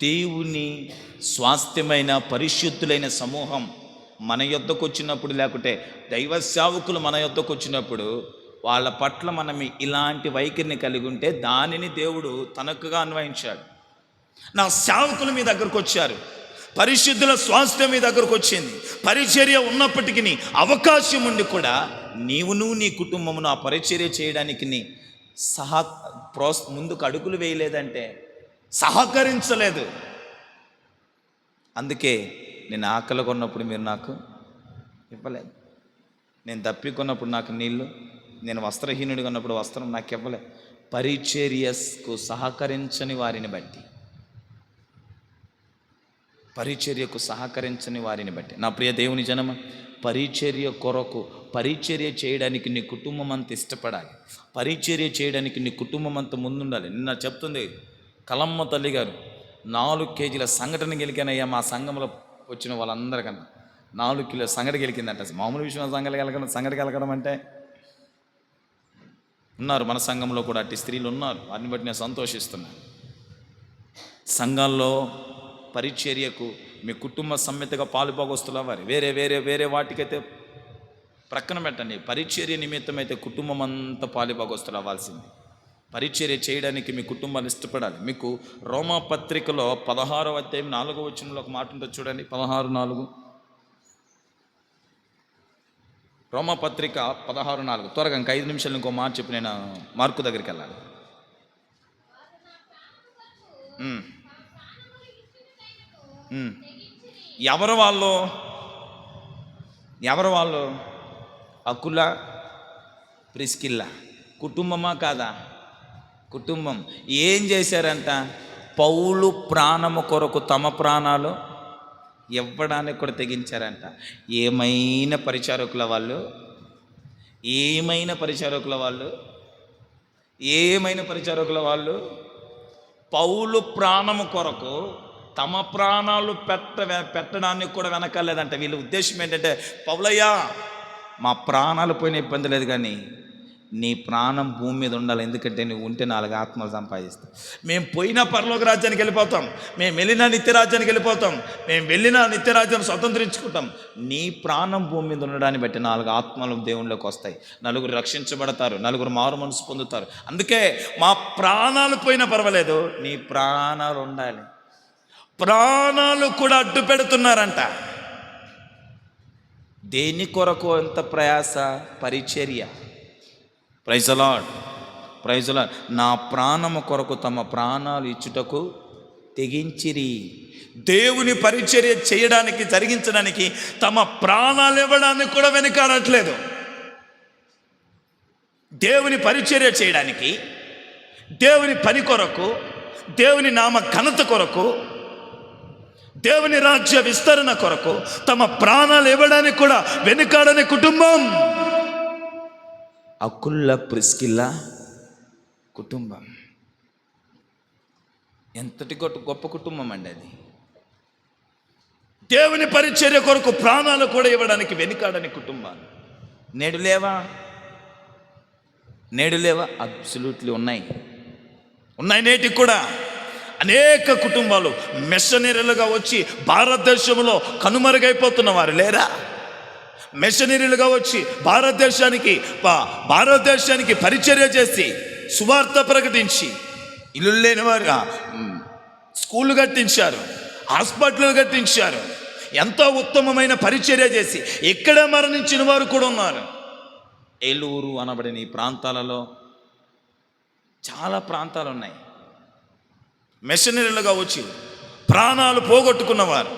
దేవుని స్వాస్థ్యమైన పరిశుద్ధులైన సమూహం మన యొద్దకు వచ్చినప్పుడు, లేకుంటే దైవ సేవకులు మన యొద్దకు వచ్చినప్పుడు, వాళ్ళ పట్ల మనం ఇలాంటి వైఖరిని కలిగి ఉంటే దానిని దేవుడు తనకుగా అన్వయించాడు. నా సేవకులు మీ దగ్గరకు వచ్చారు, పరిశుద్ధుల స్వాస్థ్యం మీ దగ్గరకు వచ్చింది, పరిచర్య ఉన్నప్పటికీ అవకాశం ఉండి కూడా నువ్వు నీ కుటుంబమును ఆ పరిచర్య చేయడానికి నీ ముందుకు అడుగులు వేయలేదంటే, సహకరించలేదు. అందుకే నేను ఆకలి కొన్నప్పుడు మీరు నాకు ఇవ్వలేదు, నేను తప్పికొన్నప్పుడు నాకు నీళ్ళు, నేను వస్త్రహీనుడిగా ఉన్నప్పుడు వస్త్రం నాకు ఇవ్వలేదు. పరిచర్యకు సహకరించని వారిని బట్టి, పరిచర్యకు సహకరించని వారిని బట్టి. నా ప్రియ దేవుని జనమ, పరిచర్య కొరకు, పరిచర్య చేయడానికి నీ కుటుంబం అంత ఇష్టపడాలి. పరిచర్య చేయడానికి నీ కుటుంబం అంత ముందుండాలి. నిన్న చెప్తుంది కలమ్మ తల్లి గారు, 4 కేజీల సంఘటన గెలికానయ్యా మా సంఘంలో వచ్చిన వాళ్ళందరికన్నా. 4 కిలోల సంగటి గెలికిందంట. మామూలు విషయం సంగటి గెలకడం అంటే. ఉన్నారు మన సంఘంలో కూడా అట్టి స్త్రీలు ఉన్నారు. వారిని బట్టి నేను సంతోషిస్తున్నాను. సంఘాల్లో పరిచర్యకు మీ కుటుంబ సమ్మెతగా పాలుపోగొస్తుల వారి వేరే వేరే వేరే వాటికైతే ప్రక్కన పెట్టండి. పరిచర్య నిమిత్తం అయితే కుటుంబం అంతా పాలుపోగొస్తులు అవ్వాల్సింది. పరిచర్య చేయడానికి మీ కుటుంబాన్ని ఇష్టపడాలి. మీకు రోమా పత్రికలో 16వ అధ్యాయం 4వ వచనంలో ఒక మాట ఉంటుంది చూడండి. 16:4 రోమా పత్రిక 16:4. త్వరగా ఇంకా 5 నిమిషాలు ఇంకో మాట చెప్పి నేను మార్కు దగ్గరికి వెళ్ళాలి. ఎవరు వాళ్ళు? అకుల, ప్రిస్కిల్ల కుటుంబమా కాదా? కుటుంబం. ఏం చేశారంట? పౌలు ప్రాణము కొరకు తమ ప్రాణాలు ఇవ్వడానికి కూడా తెగించారంట. ఏమైనా పరిచారకుల వాళ్ళు పౌలు ప్రాణము కొరకు తమ ప్రాణాలు పెట్టడానికి కూడా వెనకాలేదంట. వీళ్ళ ఉద్దేశం ఏంటంటే, పౌలయ్యా మా ప్రాణాలు పోయిన ఇబ్బంది లేదు, కానీ నీ ప్రాణం భూమి మీద ఉండాలి. ఎందుకంటే నువ్వు ఉంటే 4 ఆత్మలు సంపాదిస్తావు. మేము పోయినా పరలోక రాజ్యానికి వెళ్ళిపోతాం, మేము వెళ్ళినా నిత్యరాజ్యానికి వెళ్ళిపోతాం, మేము వెళ్ళినా నిత్యరాజ్యాన్ని స్వతంత్రించుకుంటాం. నీ ప్రాణం భూమి మీద ఉండడాన్ని బట్టి 4 ఆత్మలు దేవుళ్ళలోకి వస్తాయి. 4 రక్షించబడతారు, 4 మారు మనసు పొందుతారు. అందుకే మా ప్రాణాలు పోయినా పర్వాలేదు, నీ ప్రాణాలు ఉండాలి. ప్రాణాలు కూడా అడ్డు పెడుతున్నారంట. దేని కొరకు ఎంత ప్రయాస? పరిచర్య. Praise the Lord. నా ప్రాణము కొరకు తమ ప్రాణాలు ఇచ్చుటకు తెగించిరి. దేవుని పరిచర్య చేయడానికి, జరిగించడానికి తమ ప్రాణాలు ఇవ్వడానికి కూడా వెనుకాడట్లేదు. దేవుని పరిచర్య చేయడానికి, దేవుని పని కొరకు, దేవుని నామ ఘనత కొరకు, దేవుని రాజ్య విస్తరణ కొరకు తమ ప్రాణాలు ఇవ్వడానికి కూడా వెనుకాడని కుటుంబం అకుల్ల ప్రిస్కిల్ల కుటుంబం. ఎంతటి గొప్ప కుటుంబం అండి అది. దేవుని పరిచర్య కొరకు ప్రాణాలు కూడా ఇవ్వడానికి వెనుకాడని కుటుంబాలు నేడు లేవా? అబ్సల్యూట్లీ ఉన్నాయి. నేటికి కూడా అనేక కుటుంబాలు మిషనరీలుగా వచ్చి భారతదేశంలో కనుమరుగైపోతున్న వారు లేరా? మిషనరీలుగా వచ్చి భారతదేశానికి పరిచర్య చేసి సువార్త ప్రకటించి ఇల్లు లేని వారుగా స్కూళ్ళు కట్టించారు, హాస్పిటల్ కట్టించారు. ఎంతో ఉత్తమమైన పరిచర్య చేసి ఇక్కడ మరణించిన వారు కూడా ఉన్నారు. ఏలూరు అనబడిన ఈ ప్రాంతాలలో చాలా ప్రాంతాలు ఉన్నాయి. మిషనరీలుగా వచ్చి ప్రాణాలు పోగొట్టుకున్నవారు,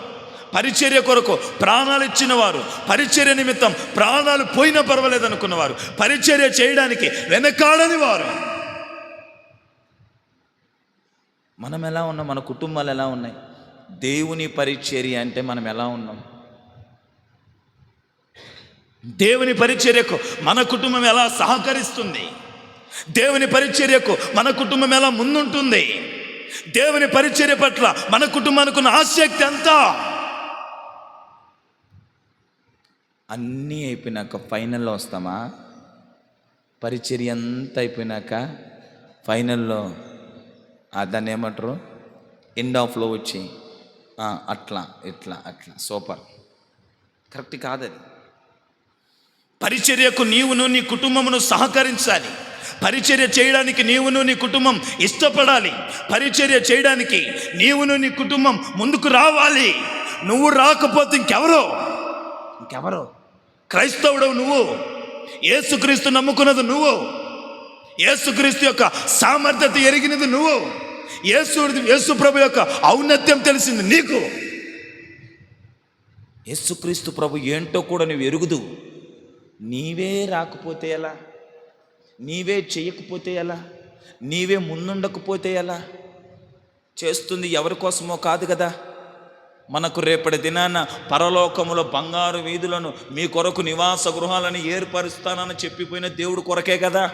పరిచర్య కొరకు ప్రాణాలు ఇచ్చిన వారు, పరిచర్య నిమిత్తం ప్రాణాలు పోయినా పర్వాలేదు అనుకున్నవారు, పరిచర్య చేయడానికి వెనకాడని వారు. మనం ఎలా ఉన్నాం? మన కుటుంబాలు ఎలా ఉన్నాయి? దేవుని పరిచర్య అంటే మనం ఎలా ఉన్నాం? దేవుని పరిచర్యకు మన కుటుంబం ఎలా సహకరిస్తుంది? దేవుని పరిచర్యకు మన కుటుంబం ఎలా ముందుంటుంది? దేవుని పరిచర్య పట్ల మన కుటుంబానికి ఉన్న ఆసక్తి ఎంత? అన్నీ అయిపోయినాక ఫైనల్లో వస్తామా? పరిచర్య అంతా అయిపోయినాక ఫైనల్లో దాన్ని ఏమంటారు, ఎండ్ ఆఫ్లో వచ్చి అట్లా సూపర్. కరెక్ట్ కాదది. పరిచర్యకు నీవును నీ కుటుంబమును సహకరించాలి. పరిచర్య చేయడానికి నీవును నీ కుటుంబం ఇష్టపడాలి. పరిచర్య చేయడానికి నీవును నీ కుటుంబం ముందుకు రావాలి. నువ్వు రాకపోతే ఇంకెవరో? క్రైస్తవుడవు నువ్వు, యేసుక్రీస్తు నమ్ముకున్నది నువ్వు, యేసుక్రీస్తు యొక్క సామర్థ్యత ఎరిగినది నువ్వు, యేసు ప్రభు యొక్క ఔన్నత్యం తెలిసింది నీకు. యేసుక్రీస్తు ప్రభు ఏంటో కూడా నువ్వు ఎరుగుదు. నీవే రాకపోతే ఎలా? నీవే చేయకపోతే ఎలా? నీవే ముందుండకపోతే ఎలా? చేస్తుంది ఎవరి కోసమో కాదు కదా. మనకు రేపటి దినాన పరలోకములో బంగారు వీధులను మీ కొరకు నివాస గృహాలను ఏర్పరుస్తానని చెప్పిపోయిన దేవుడు కొరకే కదా.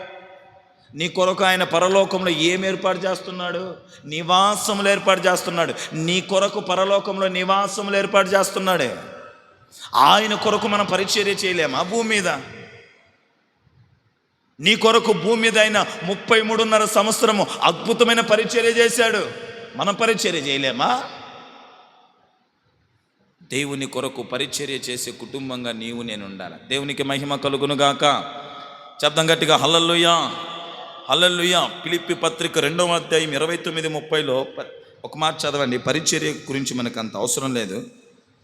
నీ కొరకు ఆయన పరలోకంలో ఏం ఏర్పాటు చేస్తున్నాడు? నివాసములు ఏర్పాటు చేస్తున్నాడు. నీ కొరకు పరలోకంలో నివాసములు ఏర్పాటు చేస్తున్నాడే. ఆయన కొరకు మనం పరిచర్య చేయలేమా భూమి మీద? నీ కొరకు భూమి మీద ఆయన 33.5 సంవత్సరము అద్భుతమైన పరిచర్య చేశాడు. మనం పరిచర్య చేయలేమా? దేవుని కొరకు పరిచర్య చేసే కుటుంబంగా నీవు నేను ఉండాలి. దేవునికి మహిమ కలుగునుగాక. శబ్దం గట్టిగా హల్లెలూయా, హల్లెలూయా. ఫిలిప్పీ పత్రిక 2వ అధ్యాయం 29-30లో ఒక మాట చదవండి. పరిచర్య గురించి మనకు అంత అవసరం లేదు,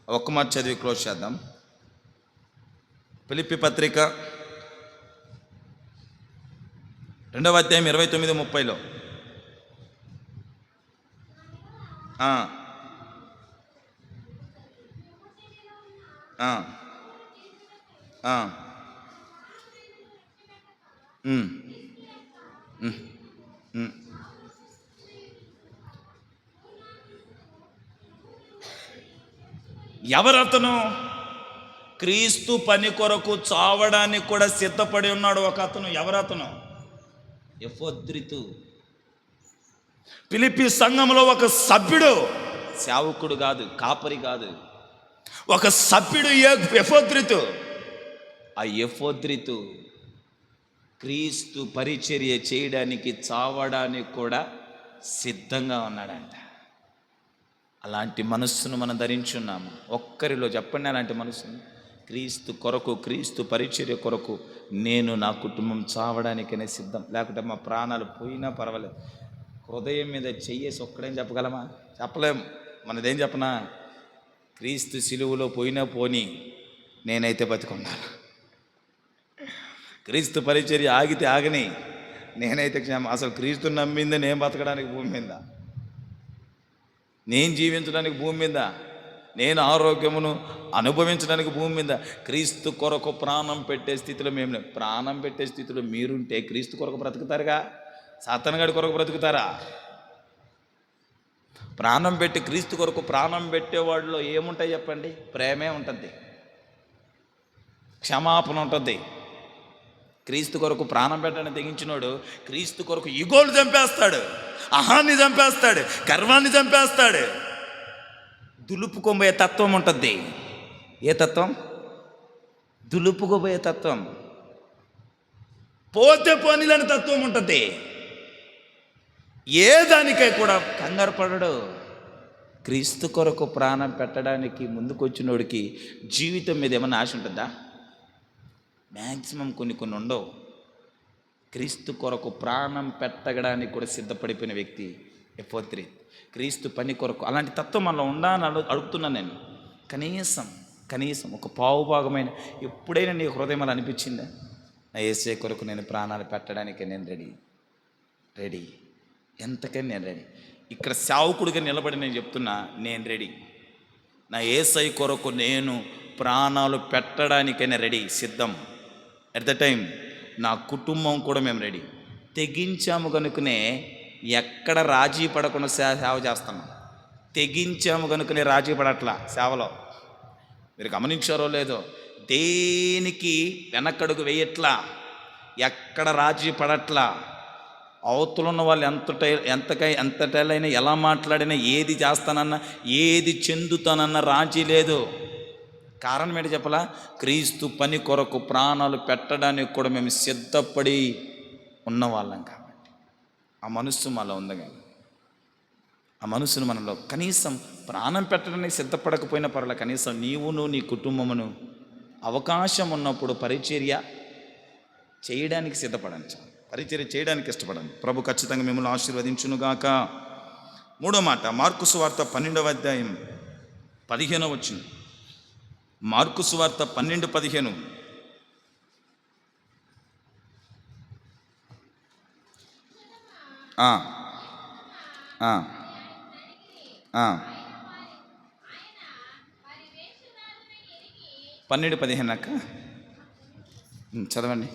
ఒక్క మాట చదివి క్లోజ్ చేద్దాం. ఫిలిప్పీ పత్రిక 2వ అధ్యాయం 29-30లో ఎవరతను? క్రీస్తు పని కొరకు చావడానికి కూడా సిద్ధపడి ఉన్నాడు ఒక అతను. ఎవరతను? ఎఫోద్రితు. ఫిలిప్పీ సంఘంలో ఒక సభ్యుడు, సేవకుడు కాదు, కాపరి కాదు, ఒక సభ్యుడు ఎఫోద్రితు. ఆ ఎఫోద్రితు క్రీస్తు పరిచర్య చేయడానికి చావడానికి కూడా సిద్ధంగా ఉన్నాడంట. అలాంటి మనస్సును మనం ధరించున్నాము. ఒక్కరిలో చెప్పండి అలాంటి మనస్సును. క్రీస్తు కొరకు, క్రీస్తు పరిచర్య కొరకు నేను నా కుటుంబం చావడానికనే సిద్ధం, లేకుంటే మా ప్రాణాలు పోయినా పర్వాలేదు. హృదయం మీద చెయ్యేసి ఒక్కడేం చెప్పగలమా? చెప్పలేం. మనదేం చెప్పనా? క్రీస్తు సిలువలో పోయినా పోని, నేనైతే బతికున్నాను. క్రీస్తు పరిచర్య ఆగితే ఆగని, నేనైతే అసలు క్రీస్తు నమ్మింది నేను బతకడానికి భూమి మీద. నేను జీవించడానికి భూమి మీద, నేను ఆరోగ్యమును అనుభవించడానికి భూమి మీద క్రీస్తు కొరకు ప్రాణం పెట్టే స్థితిలో మేము లేం. ప్రాణం పెట్టే స్థితిలో మీరుంటే క్రీస్తు కొరకు బ్రతుకుతారుగా? సాతానుగాడి కొరకు బ్రతుకుతారా? ప్రాణం పెట్టి క్రీస్తు కొరకు ప్రాణం పెట్టేవాడిలో ఏముంటాయి చెప్పండి? ప్రేమే ఉంటుంది, క్షమాపణ ఉంటుంది. క్రీస్తు కొరకు ప్రాణం పెట్టడానికి తెగించినోడు క్రీస్తు కొరకు ఈగోలు చంపేస్తాడు, అహాన్ని చంపేస్తాడు, గర్వాన్ని చంపేస్తాడు. దులుపుకోబోయే తత్వం ఉంటుంది. ఏ తత్వం? దులుపుకోబోయే తత్వం. పోతే పోనీలని తత్వం ఉంటుంది. ఏ దానికై కూడా కంగారు పడడు. క్రీస్తు కొరకు ప్రాణం పెట్టడానికి ముందుకొచ్చినోడికి జీవితం మీద ఏమన్నా ఆశ ఉంటుందా? మ్యాక్సిమం కొన్ని ఉండవు. క్రీస్తు కొరకు ప్రాణం పెట్టడానికి కూడా సిద్ధపడిపోయిన వ్యక్తి ఎఫోత్రి. క్రీస్తు పని కొరకు అలాంటి తత్వం మనలో ఉండాలని అడుగుతున్నాను నేను. కనీసం ఒక పావు భాగమైన ఎప్పుడైనా నీ హృదయం అలా అనిపించిందా? నా యేసే కొరకు నేను ప్రాణాలు పెట్టడానికి నేను రెడీ, ఎంతకని నేను రెడీ. ఇక్కడ సేవకుడిగా నిలబడి నేను చెప్తున్నా, నేను రెడీ. నా యేసై కొరకు నేను ప్రాణాలు పెట్టడానికైనా రెడీ, సిద్ధం. ఎట్ ద టైం నా కుటుంబం కూడా మేము రెడీ. తెగించాము కనుకనే ఎక్కడ రాజీ పడకుండా సేవ చేస్తున్నాం. తెగించాము కనుకనే రాజీ పడట్లా సేవలో. మీరు గమనించారో లేదో, దేనికి వెనకడుగు వేయట్లా, ఎక్కడ రాజీ పడట్లా. అవతలున్న వాళ్ళు ఎంతటైనా ఎలా మాట్లాడినా, ఏది చేస్తానన్నా, ఏది చెందుతానన్నా రాజీ లేదు. కారణం ఏంటి చెప్పలా? క్రీస్తు పని కొరకు ప్రాణాలు పెట్టడానికి కూడా మేము సిద్ధపడి ఉన్నవాళ్ళం కాబట్టి. ఆ మనస్సు మనలో ఉంది కానీ, ఆ మనస్సును మనలో కనీసం ప్రాణం పెట్టడానికి సిద్ధపడకపోయినా పర్వాలేదు, కనీసం నీవును నీ కుటుంబమును అవకాశం ఉన్నప్పుడు పరిచర్య చేయడానికి సిద్ధపడండి, పరిచర్య చేయడానికి ఇష్టపడండి. ప్రభు ఖచ్చితంగా మిమ్మల్ని ఆశీర్వదించునుగాక. మూడో మాట, మార్కు సువార్త 12వ అధ్యాయం 15వ వచనం. మార్కు సువార్త 12:15. పన్నెండు 15 అక్క చదవండి.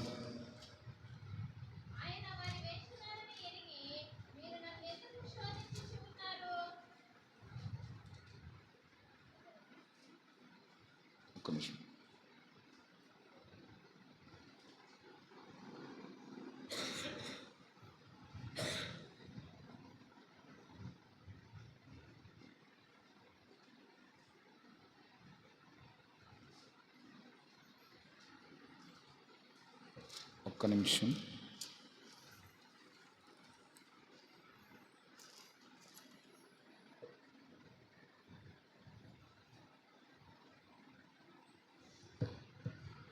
ఒక్క నిమిషం. ఒక్క నిమిషం.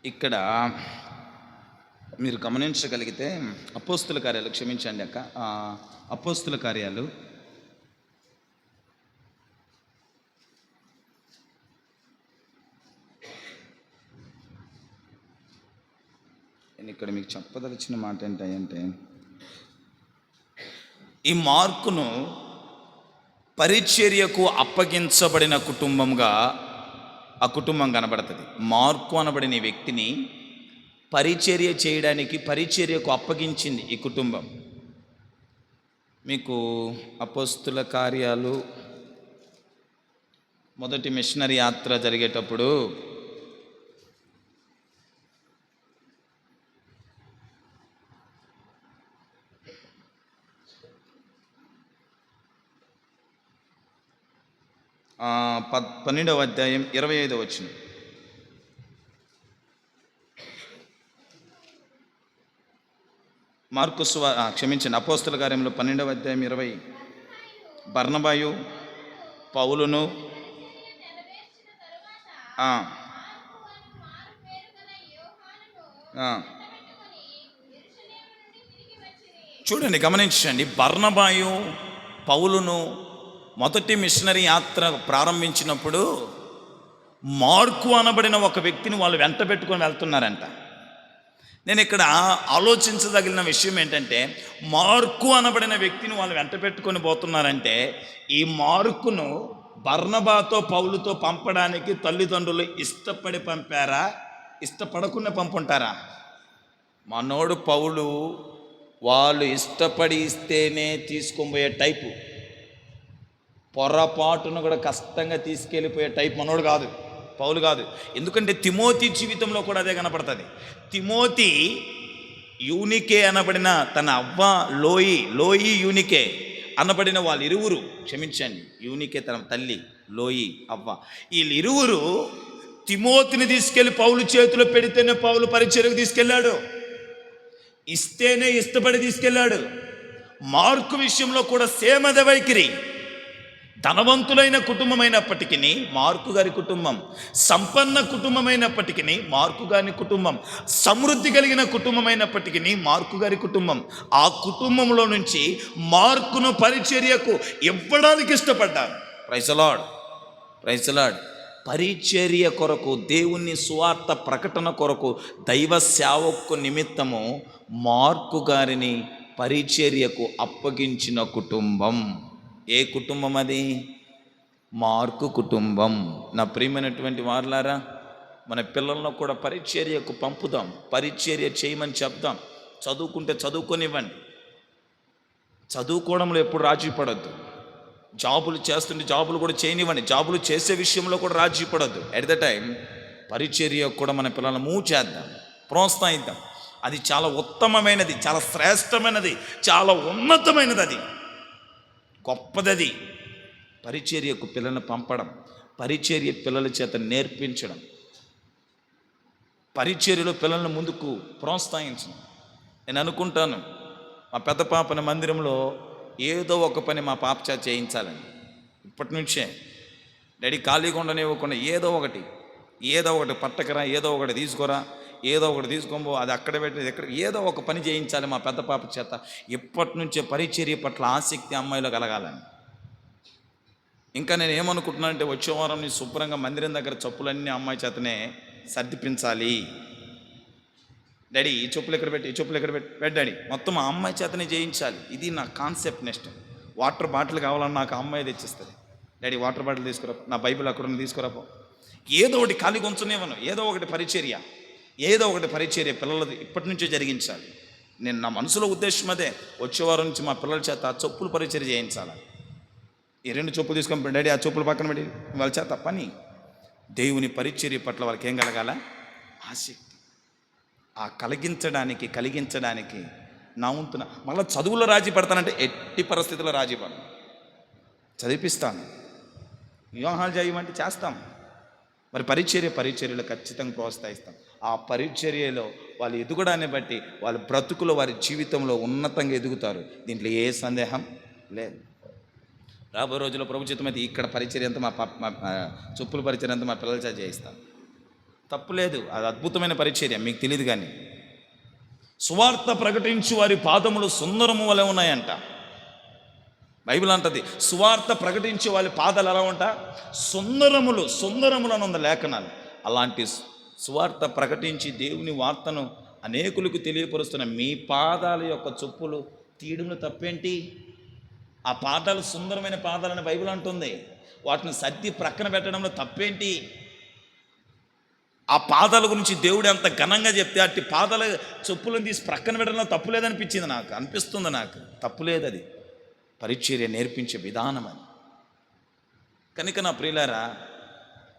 ఇక్కడ మీరు గమనించగలిగితే అపోస్తుల కార్యాలు, క్షమించండి అక్క, అపోస్తుల కార్యాలు 8 ఇక్కడ మీకు చెప్పదలిచిన మాట ఏంటంటే, ఈ మార్కును పరిచర్యకు అప్పగించబడిన కుటుంబంగా ఆ కుటుంబం కనబడుతుంది. మార్కు అనబడిన వ్యక్తిని పరిచర్య చేయడానికి, పరిచర్యకు అప్పగించింది ఈ కుటుంబం. మీకు అపోస్తుల కార్యాలు మొదటి మిషనరీ యాత్ర జరిగేటప్పుడు ఆ 12వ అధ్యాయం 25వ వచనం. క్షమించండి, అపోస్తుల కార్యంలో 12వ అధ్యాయం 20. బర్నబాయు పౌలును చూడండి, గమనించండి. బర్నబాయు పౌలును మొదటి మిషనరీ యాత్ర ప్రారంభించినప్పుడు మార్కు అనబడిన ఒక వ్యక్తిని వాళ్ళు వెంట పెట్టుకొని వెళ్తున్నారంట. నేను ఇక్కడ ఆలోచించదగిన విషయం ఏంటంటే, మార్కు అనబడిన వ్యక్తిని వాళ్ళు వెంట పెట్టుకొని పోతున్నారంటే, ఈ మార్కును బర్నబాతో పౌలుతో పంపడానికి తల్లిదండ్రులు ఇష్టపడి పంపారా, ఇష్టపడకుండా పంపుంటారా? మనోడు పౌలు వాళ్ళు ఇష్టపడి ఇస్తేనే తీసుకొని పోయే టైపు, పొరపాటును కూడా కష్టంగా తీసుకెళ్ళిపోయే టైప్ మనోడు కాదు, పౌలు కాదు. ఎందుకంటే తిమోతి జీవితంలో కూడా అదే కనపడుతుంది. తిమోతి యూనికే అనబడిన తన అవ్వ లోయి యూనికే అనబడిన వాళ్ళిరువురు, క్షమించండి, యూనికే తన తల్లి, లోయి అవ్వ, వీళ్ళిరువురు తిమోతిని తీసుకెళ్ళి పౌలు చేతిలో పెడితేనే పౌలు పరిచర్యకు తీసుకెళ్ళాడు, ఇస్తేనే ఇష్టపడి తీసుకెళ్ళాడు. మార్కు విషయంలో కూడా సేమ్ అదే వైఖరి. ధనవంతులైన కుటుంబమైనప్పటికీ మార్కు గారి కుటుంబం, సంపన్న కుటుంబమైనప్పటికీ మార్కు గారి కుటుంబం, సమృద్ధి కలిగిన కుటుంబమైనప్పటికీ మార్కు గారి కుటుంబం, ఆ కుటుంబంలో నుంచి మార్కును పరిచర్యకు ఇవ్వడానికి ఇష్టపడ్డారు. Praise the Lord, praise the Lord. పరిచర్య కొరకు, దేవుని సువార్త ప్రకటన కొరకు, దైవ సేవకు నిమిత్తము మార్కు గారిని పరిచర్యకు అప్పగించిన కుటుంబం. ఏ కుటుంబం అది? మార్కు కుటుంబం. నా ప్రియమైనటువంటి వారులారా, మన పిల్లలను కూడా పరిచర్యకు పంపుదాం, పరిచర్య చేయమని చెప్దాం. చదువుకుంటే చదువుకొనివ్వండి, చదువుకోవడంలో ఎప్పుడు రాజీ పడద్దు. జాబులు చేస్తుంటే జాబులు కూడా చేయనివ్వండి, జాబులు చేసే విషయంలో కూడా రాజీ పడద్దు. ఎట్ ద టైం పరిచర్యకు కూడా మన పిల్లలను మూవ్ చేద్దాం, ప్రోత్సహిద్దాం. అది చాలా ఉత్తమమైనది, చాలా శ్రేష్టమైనది, చాలా ఉన్నతమైనది, అది గొప్పదది. పరిచర్యకు పిల్లలను పంపడం, పరిచర్య పిల్లల చేత నేర్పించడం, పరిచర్యలో పిల్లలను ముందుకు ప్రోత్సహించడం. నేను అనుకుంటాను, మా పెద్ద పాపని మందిరంలో ఏదో ఒక పని మా పాప చేత చేయించాలని. ఇప్పటి నుంచే డాడీ ఖాళీగా ఉండనివ్వకుండా ఏదో ఒకటి పట్టకరా, ఏదో ఒకటి తీసుకోరా, ఏదో ఒకటి తీసుకోబో, అది అక్కడ పెట్టి ఎక్కడ ఏదో ఒక పని చేయించాలి మా పెద్ద పాప చేత. ఇప్పటి నుంచే పరిచర్య పట్ల ఆసక్తి అమ్మాయిలో కలగాలని. ఇంకా నేను ఏమనుకుంటున్నానంటే, వచ్చే వారం నీ శుభ్రంగా మందిరం దగ్గర చెప్పులన్నీ అమ్మాయి చేతనే సర్దిపించాలి. డాడీ ఈ చెప్పులు ఎక్కడ పెట్టి, ఈ చెప్పులు ఎక్కడ పెట్టి డాడీ, మొత్తం ఆ అమ్మాయి చేతనే చేయించాలి. ఇది నా కాన్సెప్ట్. నెక్స్ట్ వాటర్ బాటిల్ కావాలని నాకు అమ్మాయి తెచ్చిస్తుంది. డాడీ వాటర్ బాటిల్ తీసుకురా, నా బైబిల్ అక్కడ తీసుకురాపో, ఏదో ఒకటి ఖాళీ కొంచునేవను, ఏదో ఒకటి పరిచర్య పిల్లలది ఇప్పటి నుంచే జరిగించాలి. నేను నా మనసులో ఉద్దేశం అదే, వచ్చేవారం నుంచి మా పిల్లల చేత చెప్పులు పరిచర్య చేయించాలి. ఈ 2 చెప్పులు తీసుకొని డాడీ ఆ చెప్పులు పక్కన పెట్టి వాళ్ళ చేత పని. దేవుని పరిచర్య పట్ల వాళ్ళకి ఏం కలగాల? ఆసక్తి. ఆ కలిగించడానికి నా వంతున. మళ్ళీ చదువులో రాజీ పడతానంటే ఎట్టి పరిస్థితుల్లో రాజీ పడను, చదివిపిస్తాను. వివాహాలు చేయమంటే చేస్తాం. మరి పరిచర్యలో ఖచ్చితంగా ప్రోత్సహిస్తాం. ఆ పరిచర్యలో వాళ్ళు ఎదుగడాన్ని బట్టి వాళ్ళ బ్రతుకులో, వారి జీవితంలో ఉన్నతంగా ఎదుగుతారు. దీంట్లో ఏ సందేహం లేదు. రాబోయే రోజుల్లో ప్రభు చిత్తమైతే ఇక్కడ పరిచర్య అంతా మా చెప్పుల పరిచర్య అంతా మా పిల్లల చేత చేయిస్తాం. తప్పులేదు, అది అద్భుతమైన పరిచర్య, మీకు తెలియదు. కానీ సువార్త ప్రకటించు వారి పాదములు సుందరము వలె ఉన్నాయంట. బైబిల్ అంటది, సువార్త ప్రకటించే వాళ్ళ పాదాలు ఎలా ఉంటా? సుందరములు అని ఉంది లేఖనాలు. అలాంటి సువార్త ప్రకటించి దేవుని వార్తను అనేకులకు తెలియపరుస్తున్న మీ పాదాల యొక్క చెప్పులు తీయడంలో తప్పేంటి? ఆ పాదాలు సుందరమైన పాదాలని బైబిల్ అంటుంది. వాటిని సర్ది ప్రక్కన పెట్టడంలో తప్పేంటి? ఆ పాదాల గురించి దేవుడు ఎంత ఘనంగా చెప్తే అట్టి పాదాల చెప్పులను తీసి ప్రక్కన పెట్టడంలో తప్పులేదనిపించింది నాకు, అనిపిస్తుంది నాకు. తప్పులేదు, అది పరిచర్య నేర్పించే విధానం అది. కనుక నా ప్రియులారా,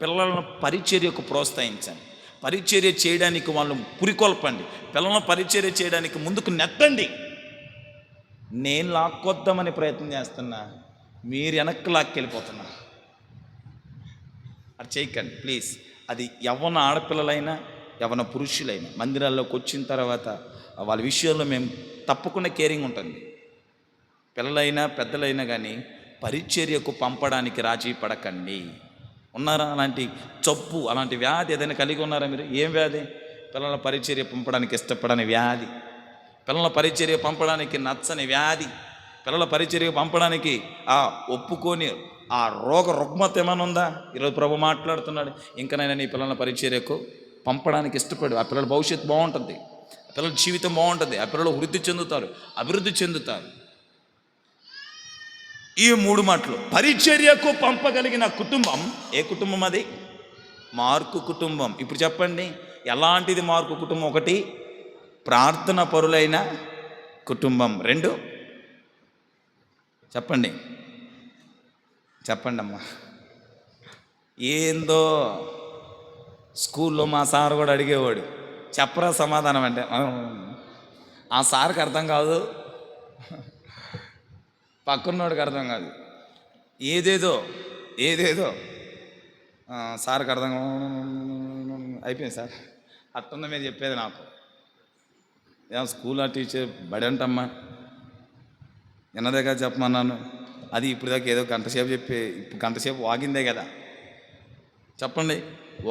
పిల్లలను పరిచర్యకు ప్రోత్సహించండి, పరిచర్య చేయడానికి వాళ్ళు పురికొల్పండి, పిల్లలను పరిచర్య చేయడానికి ముందుకు నెట్టండి. నేను లాక్కొద్దామని ప్రయత్నం చేస్తున్నా, మీరు వెనక్కి లాక్కెళ్ళిపోతున్నా. అది చేయకండి ప్లీజ్. అది యవ్వన ఆడపిల్లలైనా యవ్వన పురుషులైనా మందిరాల్లోకి వచ్చిన తర్వాత వాళ్ళ విషయంలో మేము తప్పకుండా కేరింగ్ ఉంటుంది. పిల్లలైనా పెద్దలైనా కానీ పరిచర్యకు పంపడానికి రాజీ పడకండి. ఉన్నారా అలాంటి జబ్బు, అలాంటి వ్యాధి ఏదైనా కలిగి ఉన్నారా మీరు? ఏం వ్యాధి? పిల్లల పరిచర్య పంపడానికి ఇష్టపడని వ్యాధి, పిల్లల పరిచర్య పంపడానికి నచ్చని వ్యాధి, పిల్లల పరిచర్య పంపడానికి ఒప్పుకొని ఆ రుగ్మత ఏమైనా ఉందా? ఈరోజు ప్రభు మాట్లాడుతున్నాడు, ఇంకనైనా నీ పిల్లల పరిచర్యకు పంపడానికి ఇష్టపడు. ఆ పిల్లల భవిష్యత్తు బాగుంటుంది, పిల్లల జీవితం బాగుంటుంది, ఆ పిల్లలు వృద్ధి చెందుతారు, అభివృద్ధి చెందుతారు. ఈ 3 మాటలు. పరిచర్యకు పంపగలిగిన కుటుంబం ఏ కుటుంబం? అది మార్కు కుటుంబం. ఇప్పుడు చెప్పండి, ఎలాంటిది మార్కు కుటుంబం? 1, ప్రార్థన పరులైన కుటుంబం. 2, చెప్పండి అమ్మా. ఏందో స్కూల్లో మా సార్ కూడా అడిగేవాడు, చెప్పరా సమాధానం అంటే. ఆ సార్కి అర్థం కాదు, పక్కన్నోడికి అర్థం కాదు, ఏదేదో సార్కి అర్థం అయిపోయింది. సార్ అట్టుందా మీరు చెప్పేది నాకు? స్కూల్ ఆ టీచర్ బడి అంటమ్మా, విన్నదేగా చెప్పమన్నాను. అది ఇప్పుడు దాకా ఏదో గంటసేపు ఇప్పుడు గంటసేపు వాగిందే కదా. చెప్పండి.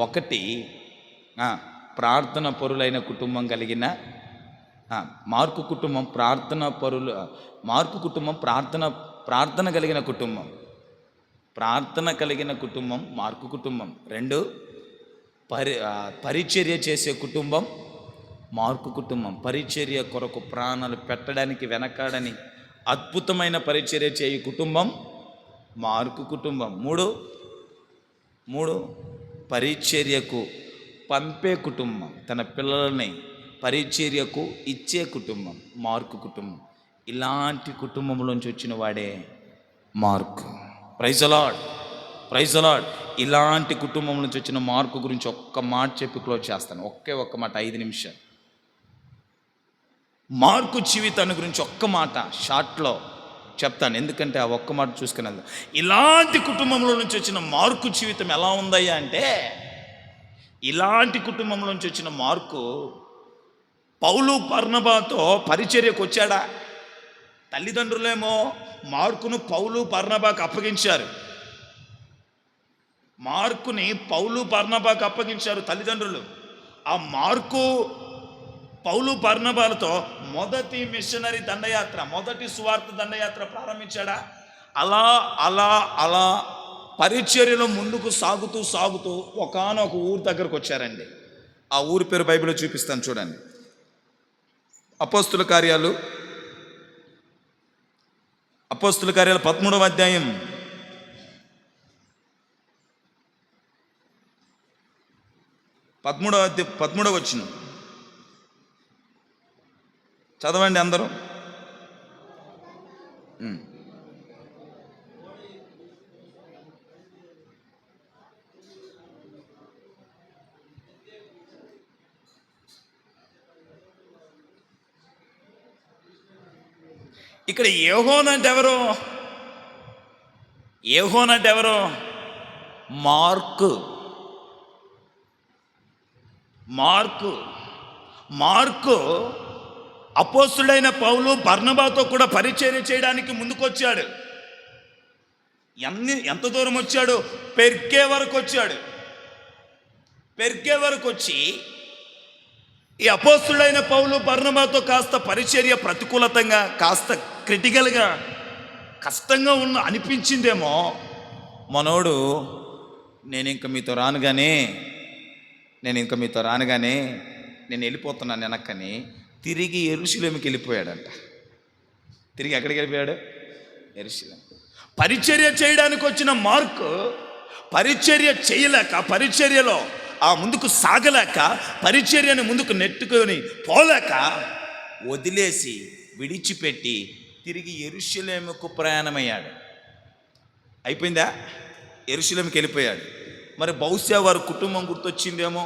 1, ప్రార్థన పరులైన కుటుంబం కలిగిన మార్కు కుటుంబం. మార్కు కుటుంబం ప్రార్థన కలిగిన కుటుంబం. ప్రార్థన కలిగిన కుటుంబం మార్కు కుటుంబం. 2, పరిచర్య చేసే కుటుంబం మార్కు కుటుంబం. పరిచర్య కొరకు ప్రాణాలు పెట్టడానికి వెనకాడని అద్భుతమైన పరిచర్య చేయు కుటుంబం మార్కు కుటుంబం. 3, పరిచర్యకు పంపే కుటుంబం, తన పిల్లల్ని పరిచర్యకు ఇచ్చే కుటుంబం మార్కు కుటుంబం. ఇలాంటి కుటుంబంలోంచి వచ్చిన వాడే మార్కు. Praise the lord. ఇలాంటి కుటుంబం నుంచి వచ్చిన మార్కు గురించి ఒక్క మాట చెప్పి క్లోజ్ చేస్తాను. ఒక్క మాట, 5 నిమిషాలు. మార్కు జీవితాన్ని గురించి ఒక్క మాట షార్ట్లో చెప్తాను, ఎందుకంటే ఆ ఒక్క మాట చూసుకుని వెళ్దాం. ఇలాంటి కుటుంబంలో నుంచి వచ్చిన మార్కు జీవితం ఎలా ఉందయ్యా అంటే, ఇలాంటి కుటుంబంలో నుంచి వచ్చిన మార్కు పౌలు బర్నబాతో పరిచర్యకు వచ్చాడా? తల్లిదండ్రులేమో మార్కును పౌలు బర్నబాకు అప్పగించారు. మార్కుని పౌలు బర్నబాకు అప్పగించారు తల్లిదండ్రులు. ఆ మార్కు పౌలు బర్నబాలతో మొదటి మిషనరీ దండయాత్ర, మొదటి సువార్త దండయాత్ర ప్రారంభించాడా? అలా పరిచర్యలో ముందుకు సాగుతూ ఒకానొక ఊరు దగ్గరకు వచ్చారండి. ఆ ఊరి పేరు బైబిల్లో చూపిస్తాను చూడండి. అపోస్తుల కార్యాలు 13వ అధ్యాయం 13వ వచనం చదవండి అందరూ. ఇక్కడ యోహోను అంటే ఎవరు? మార్కు అపోస్తులైన పౌలు బర్నబాతో కూడా పరిచర్య చేయడానికి ముందుకొచ్చాడు. ఎంత దూరం వచ్చాడు? పెర్గే వరకు వచ్చాడు. పెర్గే వరకు వచ్చి ఈ అపోస్తులైన పౌలు బర్నబాతో కాస్త పరిచర్య ప్రతికూలతంగా, కాస్త క్రిటికల్గా, కష్టంగా అనిపించిందేమో. మనోడు నేను ఇంక మీతో రానుగానే నేను వెళ్ళిపోతున్నాను వెనక్కని తిరిగి యెరూషలేముకి వెళ్ళిపోయాడంట. తిరిగి ఎక్కడికి వెళ్ళిపోయాడు? యెరూషలేము. పరిచర్య చేయడానికి వచ్చిన మార్కు పరిచర్య చేయలేక, పరిచర్యలో ముందుకు సాగలేక, పరిచర్యని ముందుకు నెట్టుకొని పోలేక వదిలేసి విడిచిపెట్టి తిరిగి యెరూషలేముకు ప్రయాణమయ్యాడు. అయిపోయిందా? యెరూషలేముకి వెళ్ళిపోయాడు. మరి బహుశా వారు కుటుంబం గుర్తొచ్చిందేమో,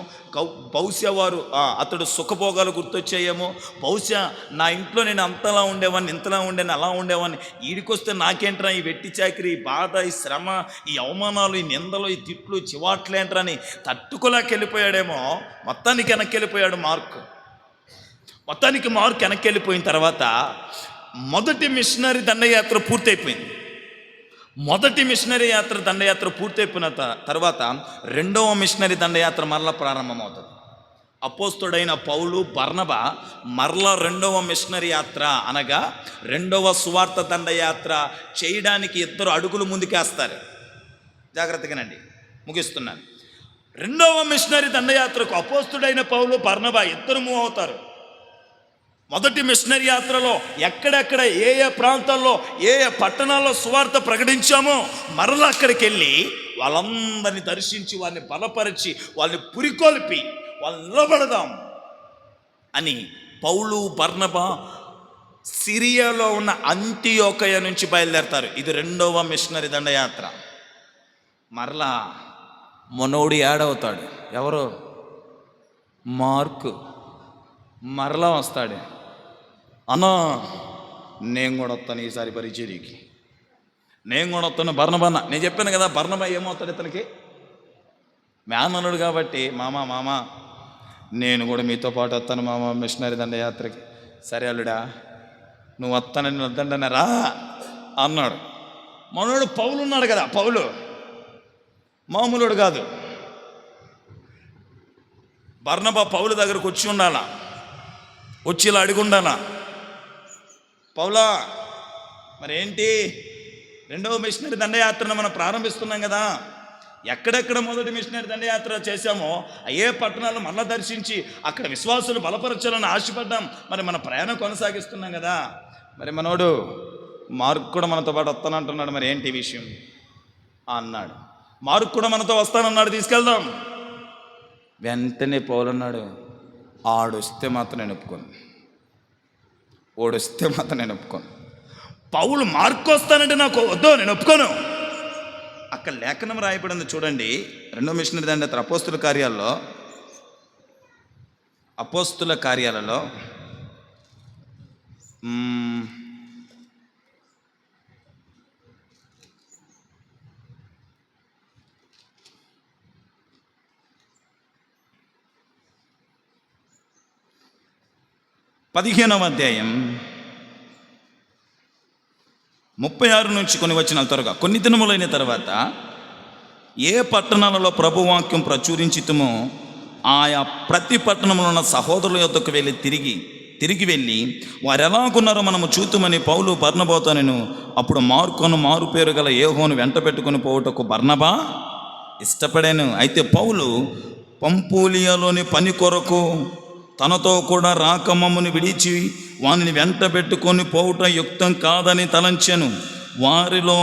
బహుశా వారు అతడు సుఖభోగాలు గుర్తొచ్చాయేమో, బహుశా నా ఇంట్లో నేను అంతలా ఉండేవాడిని, ఇంతలా ఉండేవాడిని, అలా ఉండేవాడిని, ఈడికొస్తే నాకేంట్రా ఈ వెట్టి చాకిరి, ఈ బాధ, ఈ శ్రమ, ఈ అవమానాలు, ఈ నిందలు, ఈ తిట్లు, చివాట్లేంట్రా అని తట్టుకోలేక వెళ్ళిపోయాడేమో. మొత్తానికి వెనక్కి వెళ్ళిపోయాడు మార్కు. వెనక్కి వెళ్ళిపోయిన తర్వాత మొదటి మిషనరీ దండయాత్ర పూర్తయిపోయింది. మొదటి మిషనరీ దండయాత్ర పూర్తయిపోయిన తర్వాత రెండవ మిషనరీ దండయాత్ర మరలా ప్రారంభమవుతుంది. అపోస్తుడైన పౌలు బర్నబా మరలా రెండవ మిషనరీ యాత్ర, అనగా రెండవ సువార్త దండయాత్ర చేయడానికి 2 అడుగులు ముందుకేస్తారు. జాగ్రత్తగానండి, ముగిస్తున్నాను. రెండవ మిషనరీ దండయాత్రకు అపోస్తుడైన పౌలు బర్నబా 2 మూవ్ అవుతారు. మొదటి మిషనరీ యాత్రలో ఎక్కడెక్కడ ఏ ఏ ప్రాంతాల్లో ఏ ఏ పట్టణాల్లో సువార్త ప్రకటించామో మరలా అక్కడికి వెళ్ళి వాళ్ళందరినీ దర్శించి వారిని బలపరిచి వాళ్ళని పురికొల్పి వాళ్ళని నిలబడదాం అని పౌలు బర్నబా సిరియాలో ఉన్న అంతియోకయ నుంచి బయలుదేరతారు. ఇది రెండవ మిషనరీ దండయాత్ర. మరలా మనోడు ఏడవుతాడు. ఎవరు? మార్కు. మరలా వస్తాడు. అన్నా నేను కూడా వస్తాను ఈసారి పరిచర్యకి, నేను కూడా వస్తాను. బర్నబన్న నేను చెప్పాను కదా, బర్నబా ఏమవుతాడు ఇతనికి? మేనలుడు కాబట్టి మామ నేను కూడా మీతో పాటు వస్తాను మామ మిషనరీ దండయాత్రకి. సరే అల్లుడా నువ్వు వస్తానని వద్దండనరా అన్నాడు. మనోడు పౌలు ఉన్నాడు కదా, పౌలు మామూలుడు కాదు. బర్నబా పౌలు దగ్గరకు వచ్చి ఉండాలా, వచ్చి ఇలా అడిగి ఉండాలా, పౌలా మరి ఏంటి రెండవ మిషనరీ దండయాత్రను మనం ప్రారంభిస్తున్నాం కదా, ఎక్కడెక్కడ మొదటి మిషనరీ దండయాత్ర చేశామో ఏ పట్టణాలు మళ్ళా దర్శించి అక్కడ విశ్వాసులు బలపరచాలని ఆశపడ్డాం. మరి మన ప్రయాణం కొనసాగిస్తున్నాం కదా. మరి మనోడు మార్కు కూడా మనతో పాటు వస్తానంటున్నాడు, మరి ఏంటి విషయం అన్నాడు. మార్కు కూడా మనతో వస్తానన్నాడు, తీసుకెళ్దాం. వెంటనే పౌలు అన్నాడు, ఆడొస్తే మాత్రం నేను ఒప్పుకోను, ఓడొస్తే మాత్రం నేను ఒప్పుకోను. పౌలు మార్కు వస్తానంటే నాకు వద్దు, నేను ఒప్పుకోను. అక్కడ లేఖనం రాయబడింది చూడండి, రెండో మిషనరీ దండయాత్ర అపోస్తుల కార్యాలలో 15వ అధ్యాయం 36 నుంచి కొన్ని వచనాల త్వరగా. కొన్ని దినములైన తర్వాత ఏ పట్టణాలలో ప్రభువాక్యం ప్రచురించితమో ఆయా ప్రతి పట్టణంలో ఉన్న సహోదరుల యొద్దకు వెళ్ళి తిరిగి వెళ్ళి వారు ఎలాగున్నారో మనము చూతుమని పౌలు బర్నబాతో నేను. అప్పుడు మార్కును మారు పేరు గల యేహోను వెంట పెట్టుకుని పోవుటకు బర్నబా ఇష్టపడాను. అయితే పౌలు పంపూలియాలోని పని కొరకు తనతో కూడా రాకమ్మను విడిచి వానిని వెంట పెట్టుకొని పోవుట యుక్తం కాదని తలంచెను. వారిలో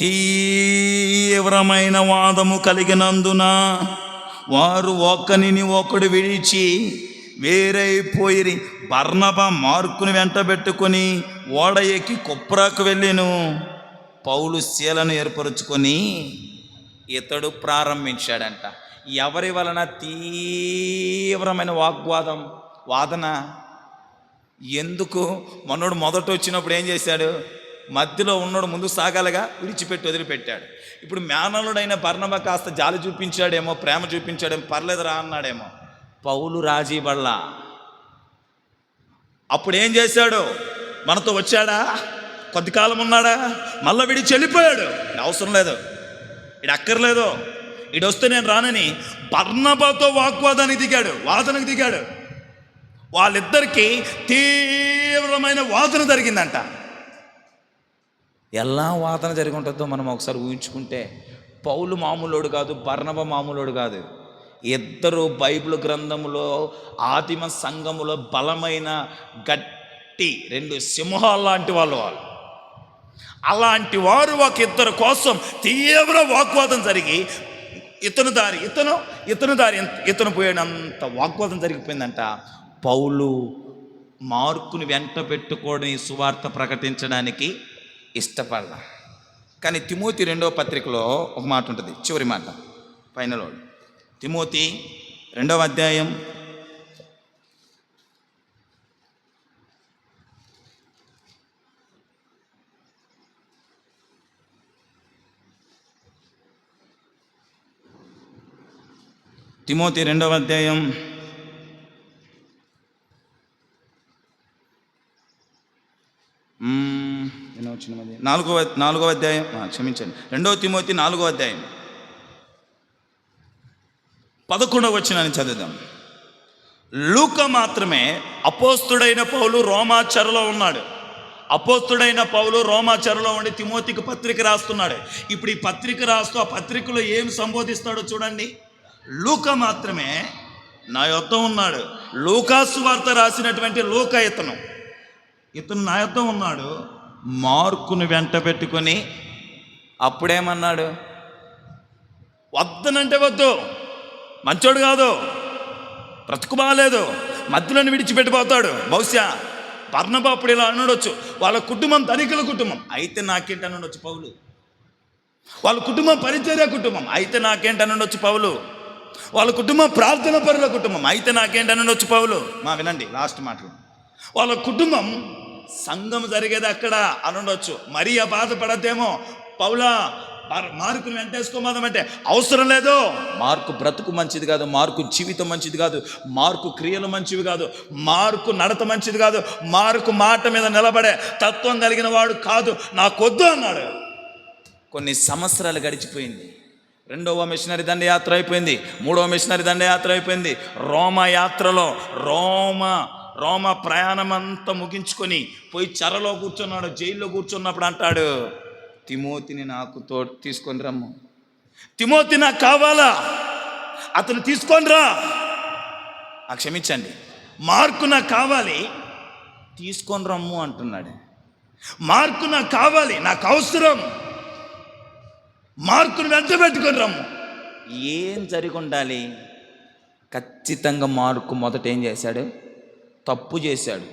తీవ్రమైన వాదము కలిగినందున వారు ఒకరిని ఒకడు విడిచి వేరైపోయి బర్నబా మార్కుని వెంట పెట్టుకొని ఓడ ఎక్కి కుప్రాకు వెళ్ళెను. పౌలు శీలను ఏర్పరుచుకొని ఇతడు ప్రారంభించాడంట. ఎవరి వలన? తీవ్రమైన వాదన. ఎందుకు? మనోడు మొదట వచ్చినప్పుడు ఏం చేశాడు? మధ్యలో ఉన్నాడు ముందు సాగాలిగా, విడిచిపెట్టి వదిలిపెట్టాడు. ఇప్పుడు మేనలుడైన బర్నబా కాస్త జాలి చూపించాడేమో, ప్రేమ చూపించాడేమో, పర్లేదురా అన్నాడేమో. పౌలు రాజీ పడలా. అప్పుడు ఏం చేశాడు? మనతో వచ్చాడా, కొద్ది కాలం ఉన్నాడా, మళ్ళీ విడిచి వెళ్ళిపోయాడు. అవసరం లేదు, ఇది అక్కర్లేదు, ఇడు వస్తే నేను రానని బర్నబాతో వాదనకు దిగాడు. వాళ్ళిద్దరికీ తీవ్రమైన వాదన జరిగిందంట. ఎలా వాదన జరిగి ఉంటుందో మనం ఒకసారి ఊహించుకుంటే, పౌలు మామూలోడు కాదు, బర్నబా మామూలోడు కాదు. ఇద్దరు బైబిల్ గ్రంథములో ఆదిమ సంఘములో బలమైన గట్టి 2 సింహాలు లాంటి వాళ్ళు. అలాంటి వారు ఒక ఇద్దరు కోసం తీవ్ర వాగ్వాదం జరిగి ఇతను దారి ఇతను పోయేంత వాగ్వాదం జరిగిపోయిందంట. పౌలు మార్కుని వెంట పెట్టుకొని సువార్త ప్రకటించడానికి ఇష్టపడాల. కానీ తిమోతి 2వ పత్రికలో ఒక మాట ఉంటుంది, చివరి మాట, ఫైనల్ వర్డ్. తిమోతి 2వ అధ్యాయం 2వ అధ్యాయం 4వ అధ్యాయం, క్షమించండి, 2వ తిమోతి 4వ అధ్యాయం 11వ వచనాన్ని చదువుదాం. లూకా మాత్రమే అపోస్తుడైన పౌలు రోమా చెరలో ఉన్నాడు. అపోస్తుడైన పౌలు రోమా చెరలో ఉండి తిమోతికి పత్రిక రాస్తున్నాడు. ఇప్పుడు ఈ పత్రిక రాస్తూ ఆ పత్రికలో ఏం సంబోధిస్తాడో చూడండి. లూకా మాత్రమే నా యొద్ద ఉన్నాడు. లూకాసు వార్త రాసినటువంటి లూకా ఇతను నా యొద్ద ఉన్నాడు. మార్కును వెంట పెట్టుకొని అప్పుడేమన్నాడు? వద్దనంటే వద్దు, మంచోడు కాదు, బ్రతుకు బాగాలేదు, మధ్యలోని విడిచిపెట్టిపోతాడు. బహుశా బర్నబా అప్పుడు ఇలా అనొచ్చు, వాళ్ళ కుటుంబం ధనికుల కుటుంబం, అయితే నాకేంటి అనొచ్చు పౌలు. వాళ్ళ కుటుంబం పరిచర్య కుటుంబం, అయితే నాకేంటి అనొచ్చు పౌలు. వాళ్ళ కుటుంబం ప్రార్థన పరుల కుటుంబం, అయితే నాకేంటి అనొచ్చు పౌలు. వినండి లాస్ట్ మాటలు. వాళ్ళ కుటుంబం సంఘం జరిగేది అక్కడ అనొచ్చు. మరియా బాధపడద్దేమో, పౌలా మార్కును వెంటేసుకోమంటే అవసరం లేదు. మార్కు బ్రతుకు మంచిది కాదు, మార్కు జీవితం మంచిది కాదు, మార్కు క్రియలు మంచివి కాదు, మార్కు నడత మంచిది కాదు, మార్కు మాట మీద నిలబడే తత్వం కలిగిన వాడు కాదు, నాకొద్దు అన్నాడు. కొన్ని సంవత్సరాలు గడిచిపోయింది. 2వ మిషనరీ దండయాత్ర అయిపోయింది, 3వ మిషనరీ దండయాత్ర అయిపోయింది. రోమా యాత్రలో రోమ ప్రయాణం అంతా ముగించుకొని పోయి చెరలో కూర్చున్నాడు. జైల్లో కూర్చున్నప్పుడు అంటాడు, తిమోతిని నాకు తీసుకొని రమ్ము. తిమోతి నాకు కావాలా, అతను తీసుకొని రా. క్షమించండి, మార్కు నాకు కావాలి, తీసుకొని రమ్ము అంటున్నాడు. మార్కు నాకు కావాలి, నాకు అవసరం, మార్కును వెంట పెట్టుకొని రమ్ము. ఏం జరిగి ఉండాలి? ఖచ్చితంగా మార్కు మొదట ఏం చేశాడు? తప్పు చేశాడు.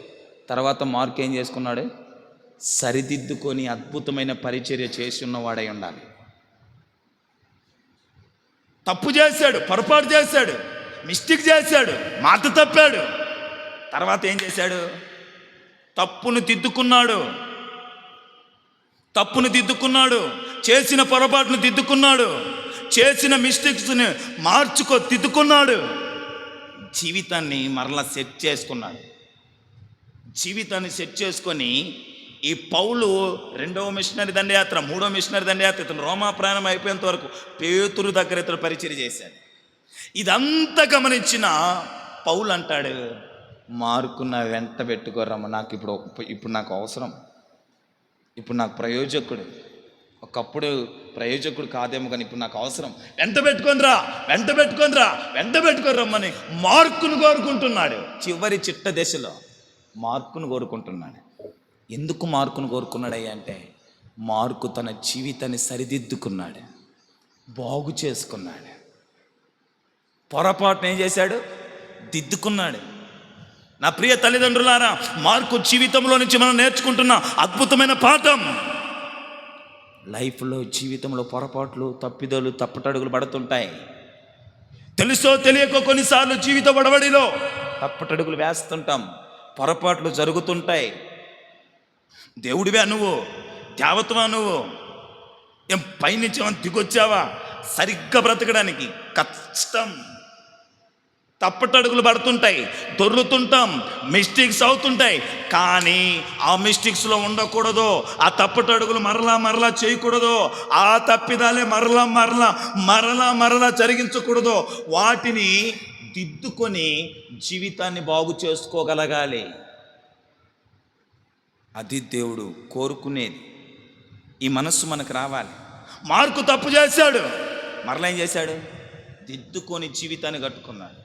తర్వాత మార్కు ఏం చేసుకున్నాడు? సరిదిద్దుకొని అద్భుతమైన పరిచర్య చేసి ఉన్నవాడై ఉండాలి. తప్పు చేశాడు, పొరపాటు చేశాడు, మిస్టేక్ చేశాడు, మాట తప్పాడు. తర్వాత ఏం చేశాడు? తప్పును దిద్దుకున్నాడు, చేసిన పొరపాటును దిద్దుకున్నాడు, చేసిన మిస్టేక్స్ని దిద్దుకున్నాడు. జీవితాన్ని మరలా సెట్ చేసుకొని ఈ పౌలు 2వ మిషనరీ దండయాత్ర, 3వ మిషనరీ దండయాత్ర, ఇతను రోమా ప్రయాణం అయిపోయేంత వరకు పేతురు దగ్గర ఇతను పరిచర్య చేశాడు. ఇదంతా గమనించిన పౌలు అంటాడు, మార్కు నా వెంట పెట్టుకోరమ్మ, నాకు ఇప్పుడు నాకు అవసరం, ఇప్పుడు నాకు ప్రయోజకుడు. ఒకప్పుడు ప్రయోజకుడు కాదేమో కానీ ఇప్పుడు నాకు అవసరం, వెంట పెట్టుకొని రమ్మని మార్కును కోరుకుంటున్నాడు. చివరి చిట్ట దశలో మార్కును కోరుకుంటున్నాడు. ఎందుకు మార్కును కోరుకున్నాడయ్యా అంటే, మార్కు తన జీవితాన్ని సరిదిద్దుకున్నాడు, బాగు చేసుకున్నాడు. పొరపాటును ఏం చేశాడు? దిద్దుకున్నాడు. నా ప్రియ తల్లిదండ్రులారా, మార్కు జీవితంలో నుంచి మనం నేర్చుకుంటున్న అద్భుతమైన పాఠం, లైఫ్లో జీవితంలో పొరపాట్లు, తప్పిదలు, తప్పటడుగులు పడుతుంటాయి. తెలుసో తెలియకో కొన్నిసార్లు జీవిత బడబడిలో తప్పటడుగులు వేస్తుంటాం, పొరపాట్లు జరుగుతుంటాయి. దేవుడివా నువ్వు? దేవతవా నువ్వు? ఏం పైనుంచి ఏమైనా దిగొచ్చావా? సరిగ్గా బ్రతకడానికి కష్టం. తప్పటడుగులు పడుతుంటాయి, దొర్లుతుంటాం, మిస్టేక్స్ అవుతుంటాయి. కానీ ఆ మిస్టేక్స్లో ఉండకూడదు, ఆ తప్పటడుగులు మరలా చేయకూడదు, ఆ తప్పిదాలే మరలా జరిగించకూడదు. వాటిని దిద్దుకొని జీవితాన్ని బాగు చేసుకోగలగాలి. అది దేవుడు కోరుకునేది. ఈ మనస్సు మనకు రావాలి. మార్కు తప్పు చేశాడు, మరలా ఏం చేశాడు? దిద్దుకొని జీవితాన్ని కట్టుకున్నాడు,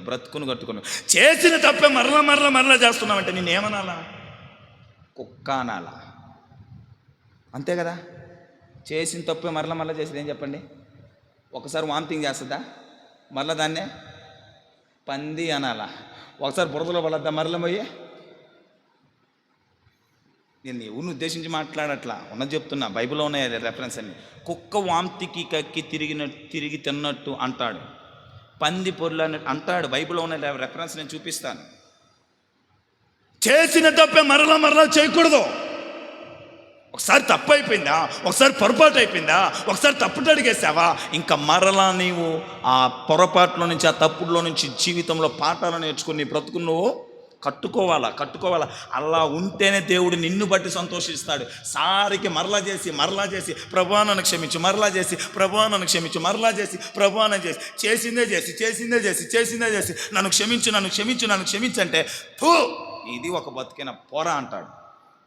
బ్రతుకును కట్టుకున్నాడు. చేసిన తప్పే మరలా చేస్తున్నామంటే నేనేమనాలా? కుక్క అనాలా? అంతే కదా. చేసిన తప్పే మరలా చేసేది ఏం చెప్పండి? ఒకసారి వామిటింగ్ చేస్తుందా, మరలా దాన్నే పంది అనాలా? ఒకసారి బురదలో పడద్దా, మరలా పోయి? నేను ఎవరిని ఉద్దేశించి మాట్లాడట్లా, ఉన్నది చెప్తున్నా. బైబిల్లో ఉన్నాయి రెఫరెన్స్ అన్ని. కుక్క వాంతికి కక్కి తిరిగి తిన్నట్టు అంటాడు, పంది పొర్లు అంటాడు. బైబిల్లో ఉన్న రెఫరెన్స్ నేను చూపిస్తాను. చేసిన తప్పే మరలా చేయకూడదు. ఒకసారి తప్పు అయిపోయిందా, ఒకసారి పొరపాటు అయిపోయిందా, ఒకసారి తప్పుడు అడిగేసావా, ఇంకా మరలా నీవు ఆ పొరపాటులో నుంచి, ఆ తప్పుడులో నుంచి జీవితంలో పాఠాలు నేర్చుకుని బ్రతుకు నువ్వు కట్టుకోవాలా. అలా ఉంటేనే దేవుడు నిన్ను బట్టి సంతోషిస్తాడు. సారికి మరలా చేసి ప్రభువా నన్ను క్షమించు, మరలా చేసి ప్రభువా నన్ను క్షమించు, మరలా చేసి ప్రభువా నన్ను చేసిందే చేసి నన్ను క్షమించు అంటే ఇది ఒక బతికిన పోరా అంటాడు.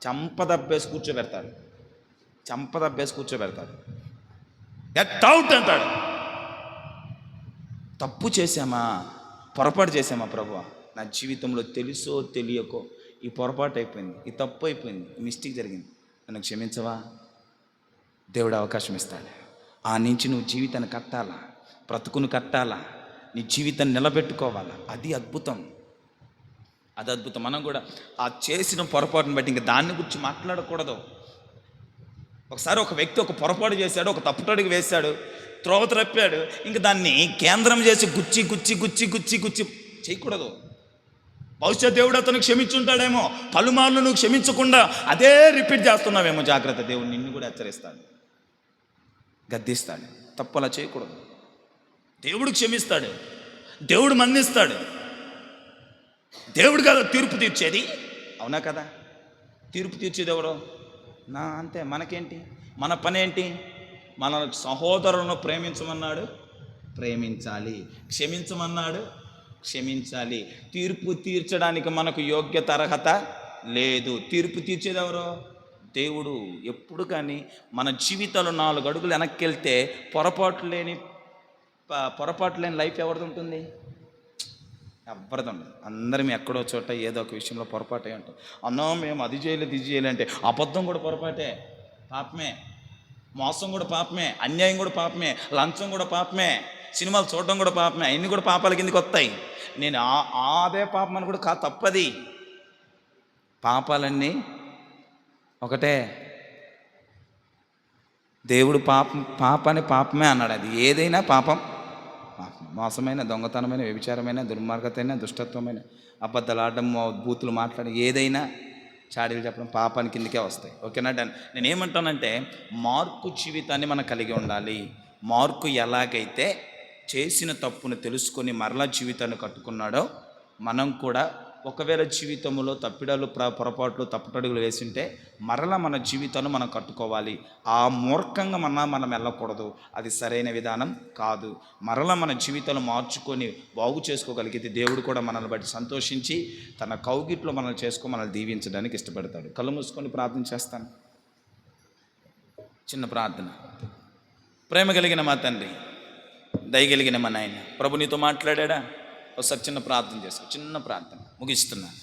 చంపదబ్బేసి కూర్చోబెడతాడు, గెట్ అవుట్ అంటాడు. తప్పు చేశామా, పొరపాటు చేశామా ప్రభువా, నా జీవితంలో తెలుసో తెలియకో ఈ పొరపాటు అయిపోయింది, ఈ తప్పు అయిపోయింది, ఈ మిస్టేక్ జరిగింది, నన్ను క్షమించవా? దేవుడు అవకాశం ఇస్తాడు. ఆ నుంచి నువ్వు జీవితాన్ని కట్టాలా, బ్రతుకును కట్టాలా, నీ జీవితాన్ని నిలబెట్టుకోవాలా. అది అద్భుతం, అది అద్భుతం. మనం కూడా ఆ చేసిన పొరపాటును బట్టి ఇంకా దాన్ని గురించి మాట్లాడకూడదు. ఒకసారి ఒక వ్యక్తి ఒక పొరపాటు చేశాడు, ఒక తప్పుటడుగు వేశాడు, త్రోవ త్రప్పాడు, ఇంక దాన్ని కేంద్రం చేసి గుచ్చి గుచ్చి గుచ్చి గుచ్చి గుచ్చి చేయకూడదు. బహుశా దేవుడు అతను క్షమించుంటాడేమో, పలుమార్లు నువ్వు క్షమించకుండా అదే రిపీట్ చేస్తున్నావేమో, జాగ్రత్త. దేవుడు నిన్ను కూడా హెచ్చరిస్తాడు, గద్దిస్తాడు. తప్పు అలా చేయకూడదు. దేవుడు క్షమిస్తాడు, దేవుడు మన్నిస్తాడు. దేవుడు కదా తీర్పు తీర్చేది, అవునా కదా? తీర్పు తీర్చేది ఎవరో? అంతే. మనకేంటి, మన పని ఏంటి? మన సహోదరులను ప్రేమించమన్నాడు, ప్రేమించాలి. క్షమించమన్నాడు, క్షమించాలి. తీర్పు తీర్చడానికి మనకు యోగ్యత, అర్హత లేదు. తీర్పు తీర్చేది ఎవరో? దేవుడు. ఎప్పుడు కానీ మన జీవితాలు 4 అడుగులు వెనక్కి వెళ్తే పొరపాటు లేని లైఫ్ ఎవరిది ఉంటుంది? ఎవరిది ఉండదు. అందరం ఎక్కడో చోట ఏదో ఒక విషయంలో పొరపాటు అయి ఉంటాం. అన్నో మేము అది చేయలేదు, ఇది చేయాలంటే అబద్ధం కూడా పొరపాటే, పాపమే. మోసం కూడా పాపమే, అన్యాయం కూడా పాపమే, లంచం కూడా పాపమే, సినిమాలు చూడడం కూడా పాపమే. అన్నీ కూడా పాపాల కిందకి వస్తాయి. నేను అదే పాపం అని కూడా తప్పది. పాపాలన్నీ ఒకటే. దేవుడు పాపాన్ని పాపమే అన్నాడు. అది ఏదైనా పాపం, మోసమైన, దొంగతనమైన, వ్యభిచారమైన, దుర్మార్గతైన, దుష్టత్వమైన, అబద్ధాలు ఆడడం, బూతులు మాట్లాడడం, ఏదైనా చాడీలు చెప్పడం పాపాని కిందకే వస్తాయి. ఓకేనా? నేనేమంటానంటే మార్కు జీవితాన్ని మనం కలిగి ఉండాలి. మార్కు ఎలాగైతే చేసిన తప్పును తెలుసుకొని మరలా జీవితాన్ని కట్టుకున్నాడో, మనం కూడా ఒకవేళ జీవితంలో తప్పిడాలు, పొరపాట్లు, తప్పుటడుగులు వేసింటే మరలా మన జీవితాన్ని మనం కట్టుకోవాలి. ఆ మూర్ఖంగా మనం వెళ్ళకూడదు. అది సరైన విధానం కాదు. మరలా మన జీవితాలు మార్చుకొని బాగు చేసుకోగలిగితే దేవుడు కూడా మనల్ని బట్టి సంతోషించి తన కౌగిట్లో మనల్ని మనల్ని దీవించడానికి ఇష్టపడతాడు. కళ్ళు మూసుకొని ప్రార్థన చేస్తాను. చిన్న ప్రార్థన. ప్రేమ కలిగిన మా తండ్రి, దయగలిగిన మా నాయన, ప్రభు నీతో మాట్లాడా? ఒకసారి చిన్న ప్రార్థన చేసుకో. చిన్న ప్రార్థన ముగిస్తున్నాను.